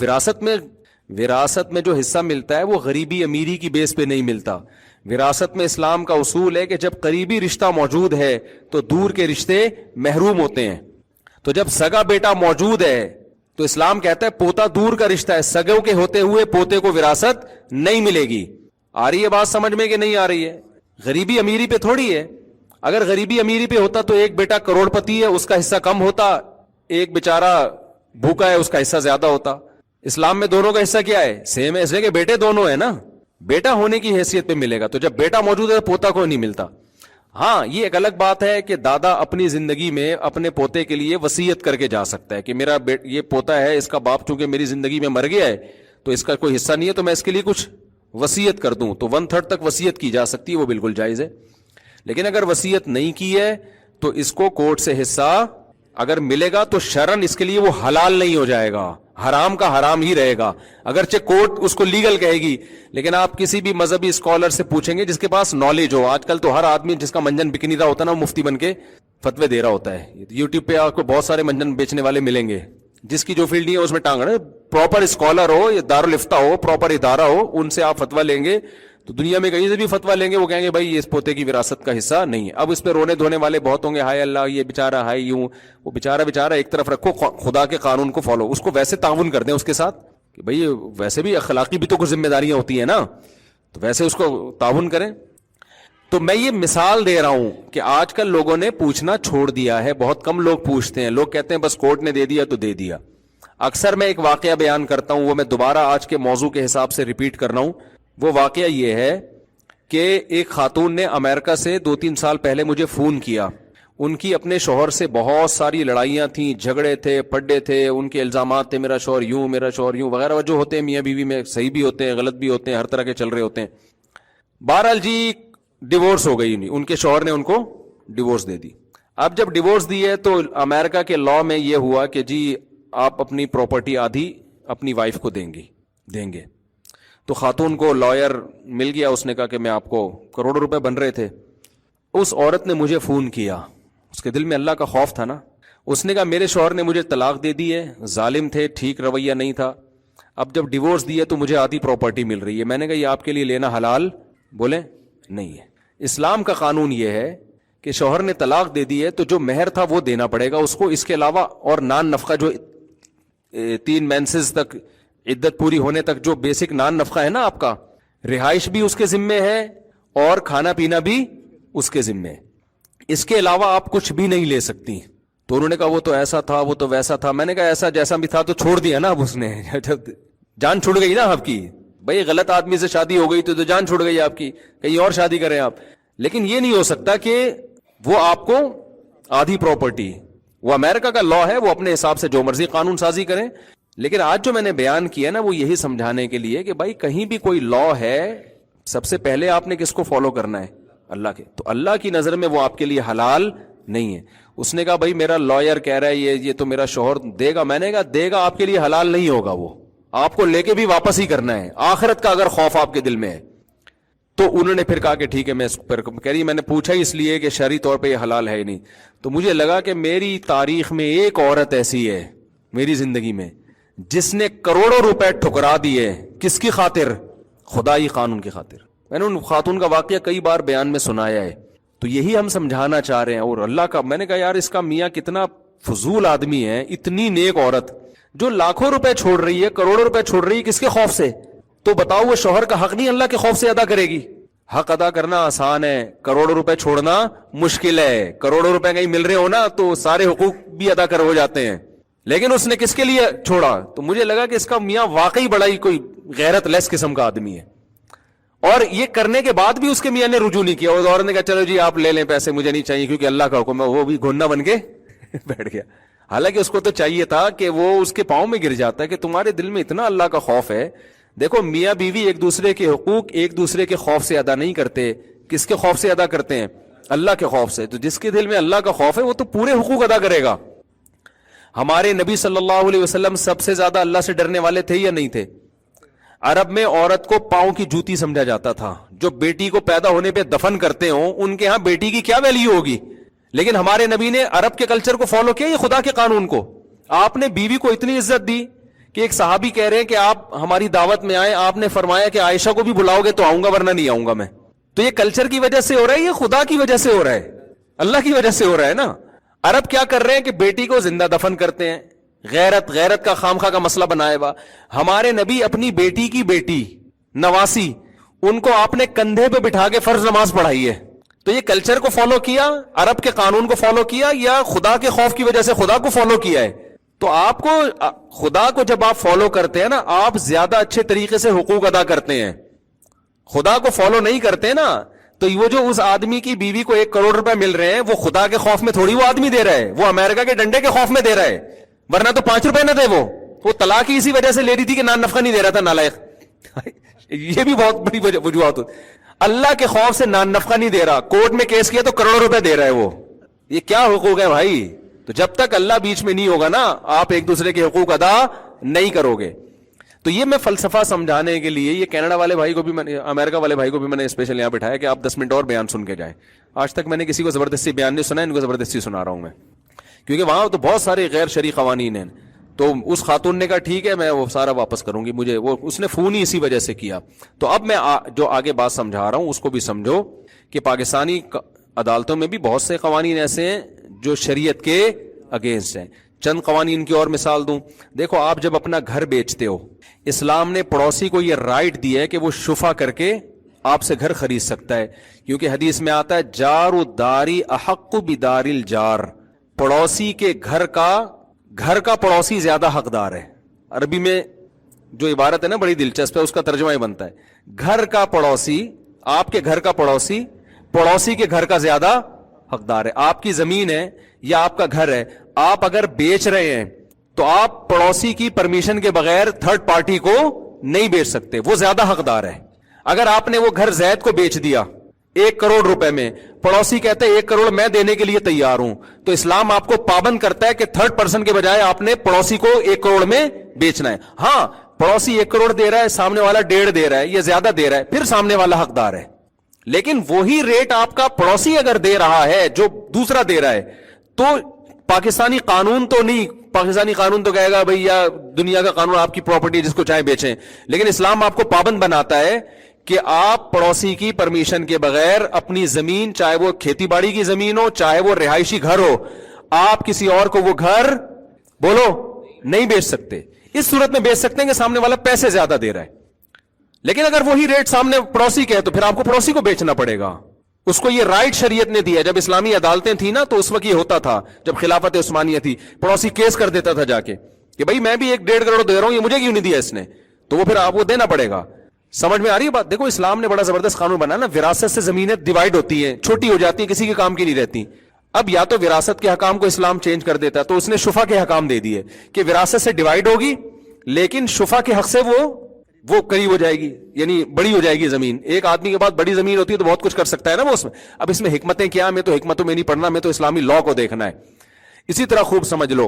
وراثت میں جو حصہ ملتا ہے وہ غریبی امیری کی بیس پہ نہیں ملتا. وراثت میں اسلام کا اصول ہے کہ جب قریبی رشتہ موجود ہے تو دور کے رشتے محروم ہوتے ہیں. تو جب سگا بیٹا موجود ہے تو اسلام کہتا ہے پوتا دور کا رشتہ ہے, سگوں کے ہوتے ہوئے پوتے کو وراثت نہیں ملے گی. آ رہی ہے بات سمجھ میں کہ نہیں آ رہی ہے؟ غریبی امیری پہ تھوڑی ہے. اگر غریبی امیری پہ ہوتا تو ایک بیٹا کروڑ پتی ہے اس کا حصہ کم ہوتا, ایک بیچارہ بھوکا ہے اس کا حصہ زیادہ ہوتا. اسلام میں دونوں کا حصہ کیا ہے؟ سیم ہے, اس لیے کہ بیٹے دونوں ہیں نا, بیٹا ہونے کی حیثیت پہ ملے گا. تو جب بیٹا موجود ہے تو پوتا کو نہیں ملتا. ہاں یہ ایک الگ بات ہے کہ دادا اپنی زندگی میں اپنے پوتے کے لیے وصیت کر کے جا سکتا ہے کہ میرا یہ پوتا ہے, اس کا باپ چونکہ میری زندگی میں مر گیا ہے تو اس کا کوئی حصہ نہیں ہے تو میں اس کے لیے کچھ وصیت کر دوں, تو 1/3 تک وصیت کی جا سکتی ہے, وہ بالکل جائز ہے. لیکن اگر وصیت نہیں کی ہے تو اس کو کورٹ سے حصہ اگر ملے گا تو شرعن اس کے لیے وہ حلال نہیں ہو جائے گا, حرام کا حرام ہی رہے گا. اگرچہ کورٹ اس کو لیگل کہے گی, لیکن آپ کسی بھی مذہبی اسکالر سے پوچھیں گے جس کے پاس نالج ہو, آج کل تو ہر آدمی جس کا منجن بک نہیں رہا ہوتا نا مفتی بن کے فتوے دے رہا ہوتا ہے. یوٹیوب پہ آپ کو بہت سارے منجن بیچنے والے ملیں گے, جس کی جو فیلڈ نہیں ہے اس میں ٹانگ رہے. پراپر اسکالر ہو یا دارالفتہ ہو, پراپر ادارہ ہو, ان سے آپ فتویٰ لیں گے تو دنیا میں کہیں سے بھی فتویٰ لیں گے وہ کہیں گے بھائی یہ اس پوتے کی وراثت کا حصہ نہیں ہے. اب اس پہ رونے دھونے والے بہت ہوں گے, ہائے اللہ یہ بیچارہ, ہائے یوں. وہ بیچارہ ایک طرف رکھو, خدا کے قانون کو فالو, اس کو ویسے تعاون کر دیں اس کے ساتھ کہ بھائی ویسے بھی اخلاقی بھی تو کچھ ذمہ داریاں ہوتی ہیں نا, تو ویسے اس کو تعاون کریں. تو میں یہ مثال دے رہا ہوں کہ آج کل لوگوں نے پوچھنا چھوڑ دیا ہے, بہت کم لوگ پوچھتے ہیں. لوگ کہتے ہیں بس کورٹ نے دے دیا تو دے دیا. اکثر میں ایک واقعہ بیان کرتا ہوں, وہ میں دوبارہ آج کے موضوع کے حساب سے ریپیٹ کر رہا ہوں. وہ واقعہ یہ ہے کہ ایک خاتون نے امریکہ سے 2-3 سال پہلے مجھے فون کیا. ان کی اپنے شوہر سے بہت ساری لڑائیاں تھیں, جھگڑے تھے, پڈے تھے, ان کے الزامات تھے میرا شوہر یوں میرا شوہر یوں وغیرہ جو ہوتے ہیں میاں بیوی میں, صحیح بھی ہوتے ہیں غلط بھی ہوتے ہیں, ہر طرح کے چل رہے ہوتے ہیں. بہرحال جی ڈیورس ہو گئی, نہیں ان کے شوہر نے ان کو ڈیورس دے دی. اب جب ڈیورس دی ہے تو امریکہ کے لاء میں یہ ہوا کہ جی آپ اپنی پراپرٹی آدھی اپنی وائف کو دیں گے. تو خاتون کو لائر مل گیا, اس نے کہا کہ میں آپ کو کروڑوں روپے بن رہے تھے. اس عورت نے مجھے فون کیا, اس کے دل میں اللہ کا خوف تھا نا. اس نے کہا میرے شوہر نے مجھے طلاق دے دی ہے, ظالم تھے, ٹھیک رویہ نہیں تھا, اب جب ڈیورس دی ہے تو مجھے آدھی پراپرٹی مل رہی ہے. میں نے کہا یہ آپ کے لیے لینا حلال؟ بولے نہیں ہے. اسلام کا قانون یہ ہے کہ شوہر نے طلاق دے دی ہے تو جو مہر تھا وہ دینا پڑے گا اس کو, اس کے علاوہ اور نان نفقہ جو 3 مینسز تک عدت پوری ہونے تک جو بیسک نان نفقہ ہے نا آپ کا, رہائش بھی اس کے ذمے ہے اور کھانا پینا بھی اس کے ذمے ہے. اس کے علاوہ آپ کچھ بھی نہیں لے سکتی. تو انہوں نے کہا وہ تو ایسا تھا, وہ تو ویسا تھا. میں نے کہا ایسا جیسا بھی تھا تو چھوڑ دیا نا اب اس نے, جان چھوڑ گئی نا آپ کی. بھائی غلط آدمی سے شادی ہو گئی تو جان چھوڑ گئی آپ کی, کہیں اور شادی کریں آپ. لیکن یہ نہیں ہو سکتا کہ وہ آپ کو آدھی پراپرٹی, وہ امریکہ کا لاء ہے, وہ اپنے حساب سے جو مرضی قانون سازی کریں. لیکن آج جو میں نے بیان کیا نا وہ یہی سمجھانے کے لیے کہ بھائی کہیں بھی کوئی لاء ہے, سب سے پہلے آپ نے کس کو فالو کرنا ہے؟ اللہ کے. تو اللہ کی نظر میں وہ آپ کے لیے حلال نہیں ہے. اس نے کہا بھائی میرا لائر کہہ رہا ہے یہ تو میرا شوہر دے گا. میں نے کہا دے گا, آپ کے لیے حلال نہیں ہوگا, وہ آپ کو لے کے بھی واپس ہی کرنا ہے. آخرت کا اگر خوف آپ کے دل میں ہے تو انہوں نے پھر کہا کہ ٹھیک ہے. میں کہہ رہی میں نے پوچھا اس لیے کہ شرعی طور پہ یہ حلال ہے ہی نہیں. تو مجھے لگا کہ میری تاریخ میں ایک عورت ایسی ہے, میری زندگی میں جس نے کروڑوں روپے ٹھکرا دیے, کس کی خاطر؟ خدائی قانون کی خاطر. میں نے ان خاتون کا واقعہ کئی بار بیان میں سنایا ہے, تو یہی ہم سمجھانا چاہ رہے ہیں. اور اللہ کا, میں نے کہا یار اس کا میاں کتنا فضول آدمی ہے, اتنی نیک عورت جو لاکھوں روپے چھوڑ رہی ہے, کروڑوں روپے چھوڑ رہی ہے, کس کے خوف سے؟ تو بتاؤ وہ شوہر کا حق نہیں اللہ کے خوف سے ادا کرے گی؟ حق ادا کرنا آسان ہے, کروڑوں روپے چھوڑنا مشکل ہے. کروڑوں روپے کہیں مل رہے ہو نا تو سارے حقوق بھی ادا کر ہو جاتے ہیں. لیکن اس نے کس کے لیے چھوڑا؟ تو مجھے لگا کہ اس کا میاں واقعی بڑا ہی کوئی غیرت لیس قسم کا آدمی ہے. اور یہ کرنے کے بعد بھی اس کے میاں نے رجوع نہیں کیا. اور نے کہا چلو جی آپ لے لیں پیسے, مجھے نہیں چاہیے کیونکہ اللہ کا حکم ہے. وہ بھی گھننا بن کے بیٹھ گیا. حالانکہ اس کو تو چاہیے تھا کہ وہ اس کے پاؤں میں گر جاتا ہے کہ تمہارے دل میں اتنا اللہ کا خوف ہے. دیکھو میاں بیوی ایک دوسرے کے حقوق ایک دوسرے کے خوف سے ادا نہیں کرتے. کس کے خوف سے ادا کرتے ہیں؟ اللہ کے خوف سے. تو جس کے دل میں اللہ کا خوف ہے وہ تو پورے حقوق ادا کرے گا. ہمارے نبی صلی اللہ علیہ وسلم سب سے زیادہ اللہ سے ڈرنے والے تھے یا نہیں تھے؟ عرب میں عورت کو پاؤں کی جوتی سمجھا جاتا تھا. جو بیٹی کو پیدا ہونے پہ دفن کرتے ہوں ان کے ہاں بیٹی کی کیا ویلیو ہوگی. لیکن ہمارے نبی نے عرب کے کلچر کو فالو کیا, یہ خدا کے قانون کو. آپ نے بیوی کو اتنی عزت دی کہ ایک صحابی کہہ رہے ہیں کہ آپ ہماری دعوت میں آئے, آپ نے فرمایا کہ عائشہ کو بھی بلاؤ گے تو آؤں گا ورنہ نہیں آؤں گا میں. تو یہ کلچر کی وجہ سے ہو رہا ہے, یہ خدا کی وجہ سے ہو رہا ہے, اللہ کی وجہ سے ہو رہا ہے نا. عرب کیا کر رہے ہیں کہ بیٹی کو زندہ دفن کرتے ہیں. غیرت کا خامخواہ کا مسئلہ بنایا ہوا. ہمارے نبی اپنی بیٹی کی بیٹی نواسی, ان کو آپ نے کندھے پہ بٹھا کے فرض نماز پڑھائی ہے. تو یہ کلچر کو فالو کیا, عرب کے قانون کو فالو کیا, یا خدا کے خوف کی وجہ سے خدا کو فالو کیا ہے؟ تو آپ کو خدا کو جب آپ فالو کرتے ہیں نا, آپ زیادہ اچھے طریقے سے حقوق ادا کرتے ہیں. خدا کو فالو نہیں کرتے نا, تو وہ جو اس آدمی کی بیوی کو 1 کروڑ روپے مل رہے ہیں وہ خدا کے خوف میں تھوڑی وہ آدمی دے رہا ہے, وہ امریکہ کے ڈنڈے کے خوف میں دے رہا ہے. ورنہ تو 5 روپے نہ دے. وہ طلاق ہی اسی وجہ سے لے رہی تھی کہ نان نفقہ نہیں دے رہا تھا, نالائق. یہ بھی بہت بڑی وجوہات ہوتی. اللہ کے خوف سے نان نفقہ نہیں دے رہا, کورٹ میں کیس کیا تو کروڑوں روپے دے رہا ہے وہ. یہ کیا حقوق ہے بھائی؟ تو جب تک اللہ بیچ میں نہیں ہوگا نا, آپ ایک دوسرے کے حقوق ادا نہیں کرو گے. تو یہ میں فلسفہ سمجھانے کے لیے, یہ کینیڈا والے بھائی کو بھی, امریکہ والے بھائی کو بھی میں نے اسپیشل یہاں بٹھایا کہ آپ 10 منٹ اور بیان سن کے جائیں. آج تک میں نے کسی کو زبردستی بیان نہیں سنا, ان کو زبردستی سنا رہا ہوں میں, کیونکہ وہاں تو بہت سارے غیر شرعی قوانین ہیں. تو اس خاتون نے کہا ٹھیک ہے میں وہ سارا واپس کروں گی, مجھے وہ اس نے فون ہی اسی وجہ سے کیا. تو اب میں جو آگے بات سمجھا رہا ہوں اس کو بھی سمجھو کہ پاکستانی عدالتوں میں بھی بہت سے قوانین ایسے ہیں جو شریعت کے اگینسٹ ہیں. چند قوانین کی اور مثال دوں. دیکھو آپ جب اپنا گھر بیچتے ہو, اسلام نے پڑوسی کو یہ رائٹ دیا ہے کہ وہ شفا کر کے آپ سے گھر خرید سکتا ہے, کیونکہ حدیث میں آتا ہے جار الداری احق بدار الجار, پڑوسی کے گھر کا پڑوسی زیادہ حقدار ہے. عربی میں جو عبارت ہے نا بڑی دلچسپ ہے, اس کا ترجمہ ہی بنتا ہے گھر کا پڑوسی, آپ کے گھر کا پڑوسی پڑوسی کے گھر کا زیادہ حقدار ہے. آپ کی زمین ہے یا آپ کا گھر ہے, آپ اگر بیچ رہے ہیں تو آپ پڑوسی کی پرمیشن کے بغیر تھرڈ پارٹی کو نہیں بیچ سکتے, وہ زیادہ حقدار ہے. اگر آپ نے وہ گھر زید کو بیچ دیا 1 کروڑ روپے میں, پڑوسی کہتے ہیں 1 کروڑ میں دینے کے لیے تیار ہوں, تو اسلام آپ کو پابند کرتا ہے کہ تھرڈ پرسن کے بجائے آپ نے پڑوسی کو 1 کروڑ میں بیچنا ہے. ہاں پڑوسی 1 کروڑ دے رہا ہے, سامنے والا 1.5 دے رہا ہے یا زیادہ دے رہا ہے, پھر سامنے والا حقدار ہے. لیکن وہی ریٹ آپ کا پڑوسی اگر دے رہا ہے جو دوسرا دے رہا ہے, تو پاکستانی قانون تو نہیں, پاکستانی قانون تو کہے گا بھئی یا دنیا کا قانون آپ کی پراپرٹی جس کو چاہے بیچیں, لیکن اسلام آپ کو پابند بناتا ہے کہ آپ پڑوسی کی پرمیشن کے بغیر اپنی زمین, چاہے وہ کھیتی باڑی کی زمین ہو چاہے وہ رہائشی گھر ہو, آپ کسی اور کو وہ گھر بولو نہیں بیچ سکتے. اس صورت میں بیچ سکتے ہیں کہ سامنے والا پیسے زیادہ دے رہا ہے, لیکن اگر وہی ریٹ سامنے پڑوسی کے ہے تو پھر آپ کو پڑوسی کو بیچنا پڑے گا. اس کو یہ رائٹ شریعت نے دیا. جب اسلامی عدالتیں تھیں نا تو اس وقت یہ ہوتا تھا, جب خلافت عثمانیہ تھی, پڑوسی کیس کر دیتا تھا جا کے کہ بھائی میں بھی 1.5 کروڑ دے رہا ہوں, یہ مجھے کیوں نہیں دیا اس نے, تو وہ پھر آپ کو دینا پڑے گا. سمجھ میں آ رہی ہے بات؟ دیکھو اسلام نے بڑا زبردست قانون بنایا نا, وراثت سے زمینیں ڈیوائڈ ہوتی ہیں, چھوٹی ہو جاتی ہیں, کسی کے کام کی نہیں رہتی. اب یا تو وراثت کے حکام کو اسلام چینج کر دیتا ہے, تو اس نے شفا کے حکام دے دیے کہ وراثت سے ڈیوائڈ ہوگی لیکن شفا کے حق سے وہ قریب ہو جائے گی, یعنی بڑی ہو جائے گی زمین. ایک آدمی کے پاس بڑی زمین ہوتی ہے تو بہت کچھ کر سکتا ہے نا وہ اس میں. اب اس میں حکمتیں کیا, میں تو حکمتوں میں نہیں پڑھنا, میں تو اسلامی لا کو دیکھنا ہے. اسی طرح خوب سمجھ لو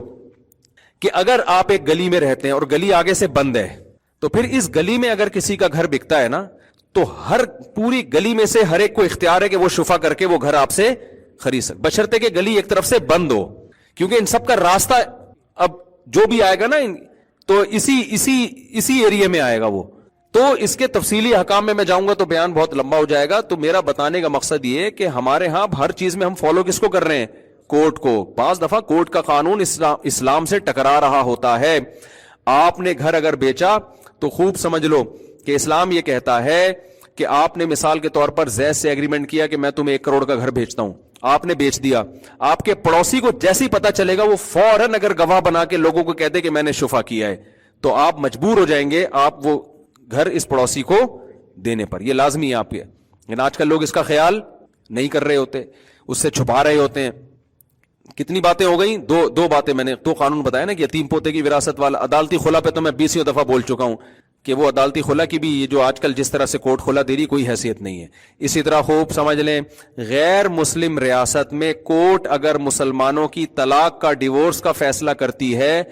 کہ اگر آپ ایک گلی میں رہتے ہیں اور گلی آگے سے بند ہے, تو پھر اس گلی میں اگر کسی کا گھر بکتا ہے نا, تو ہر پوری گلی میں سے ہر ایک کو اختیار ہے کہ وہ شفا کر کے وہ گھر آپ سے خرید سکے, بشرطے کہ گلی ایک طرف سے بند ہو, کیونکہ ان سب کا راستہ اب جو بھی آئے گا نا تو اسی ایریا میں آئے گا وہ. تو اس کے تفصیلی احکام میں جاؤں گا تو بیان بہت لمبا ہو جائے گا. تو میرا بتانے کا مقصد یہ کہ ہمارے ہاں ہر چیز میں ہم فالو کس کو کر رہے ہیں؟ کورٹ کو. بعض دفعہ کورٹ کا قانون اسلام سے ٹکرا رہا ہوتا ہے. آپ نے گھر اگر بیچا تو خوب سمجھ لو کہ اسلام یہ کہتا ہے کہ آپ نے مثال کے طور پر زید سے ایگریمنٹ کیا کہ میں تمہیں 1 کروڑ کا گھر بیچتا ہوں, آپ نے بیچ دیا. آپ کے پڑوسی کو جیسے ہی پتا چلے گا وہ فوراً اگر گواہ بنا کے لوگوں کو کہتے کہ میں نے شفا کیا ہے, تو آپ مجبور ہو جائیں گے آپ وہ گھر اس پڑوسی کو دینے پر. یہ لازمی ہے آپ کے. لیکن آج کل لوگ اس کا خیال نہیں کر رہے ہوتے, اس سے چھپا رہے ہوتے ہیں. کتنی باتیں ہو گئی؟ دو باتیں میں نے 2 قانون بتایا نا کہ یتیم پوتے کی وراثت والا. عدالتی خلا پہ تو میں 20 دفعہ بول چکا ہوں کہ وہ عدالتی خلا کی بھی یہ جو آج کل جس طرح سے کورٹ خلا دے رہی کوئی حیثیت نہیں ہے. اسی طرح خوب سمجھ لیں, غیر مسلم ریاست میں کورٹ اگر مسلمانوں کی طلاق کا, ڈیورس کا فیصلہ کرتی ہے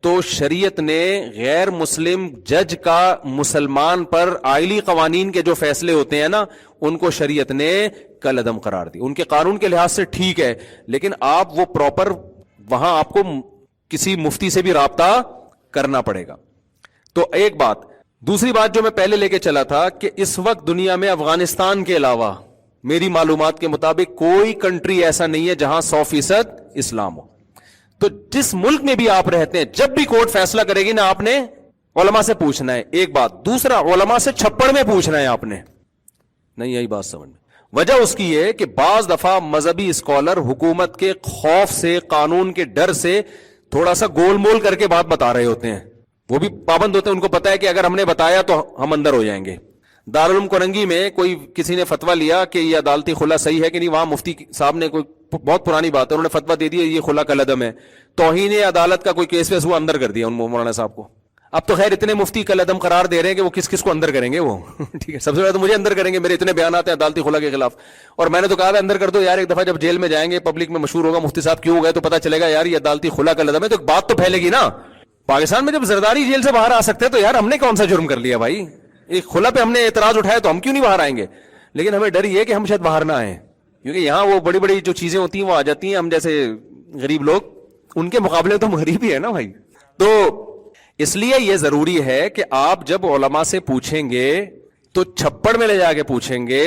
تو شریعت نے غیر مسلم جج کا مسلمان پر آئلی قوانین کے جو فیصلے ہوتے ہیں نا ان کو شریعت نے کل عدم قرار دی. ان کے قانون کے لحاظ سے ٹھیک ہے, لیکن آپ وہ پراپر وہاں آپ کو کسی مفتی سے بھی رابطہ کرنا پڑے گا. تو ایک بات. دوسری بات جو میں پہلے لے کے چلا تھا کہ اس وقت دنیا میں افغانستان کے علاوہ میری معلومات کے مطابق کوئی کنٹری ایسا نہیں ہے جہاں 100% اسلام ہو. تو جس ملک میں بھی آپ رہتے ہیں جب بھی کورٹ فیصلہ کرے گی نا آپ نے علماء سے پوچھنا ہے. ایک بات. دوسرا, علماء سے چھپڑ میں پوچھنا ہے آپ نے. نہیں یہی بات سمجھ میں. وجہ اس کی ہے کہ بعض دفعہ مذہبی اسکالر حکومت کے خوف سے, قانون کے ڈر سے تھوڑا سا گول مول کر کے بات بتا رہے ہوتے ہیں. وہ بھی پابند ہوتے ہیں, ان کو پتا ہے کہ اگر ہم نے بتایا تو ہم اندر ہو جائیں گے. دارالعلوم کرنگی میں کوئی کسی نے فتویٰ لیا کہ یہ عدالتی خلا صحیح ہے کہ نہیں, وہاں مفتی صاحب نے کوئی بہت پرانی بات ہے انہوں نے فتویٰ دے دیا یہ خلا کل عدم ہے. توہین عدالت کا کوئی کیس ویس وہ اندر کر دیا ان مولانا صاحب کو. اب تو خیر اتنے مفتی کل عدم قرار دے رہے ہیں کہ وہ کس کس کو اندر کریں گے وہ ٹھیک ہے. سب سے پہلے تو مجھے اندر کریں گے, میرے اتنے بیانات ہیں عدالتی خلا کے خلاف. اور میں نے تو کہا اندر کر دو یار, ایک دفعہ جب جیل میں جائیں گے پبلک میں مشہور ہوگا مفتی صاحب کیوں ہو گئے تو پتا چلے گا یار یہ عدالتی خلا کل عدم ہے, تو ایک بات تو پھیلے گی نا. پاکستان میں جب زرداری جیل سے باہر آ سکتے ہیں تو یار ہم نے کون سا جرم کر لیا بھائی؟ ایک خلا پہ ہم نے اعتراض اٹھایا تو ہم کیوں نہیں باہر آئیں گے؟ لیکن ہمیں ڈر یہ کہ ہم شاید باہر نہ آئیں, کیونکہ یہاں وہ بڑی بڑی جو چیزیں ہوتی ہیں وہ آ جاتی ہیں. ہم جیسے غریب لوگ ان کے مقابلے تو ہم غریب ہی ہے نا بھائی. تو اس لیے یہ ضروری ہے کہ آپ جب علماء سے پوچھیں گے تو چھپڑ میں لے جا کے پوچھیں گے.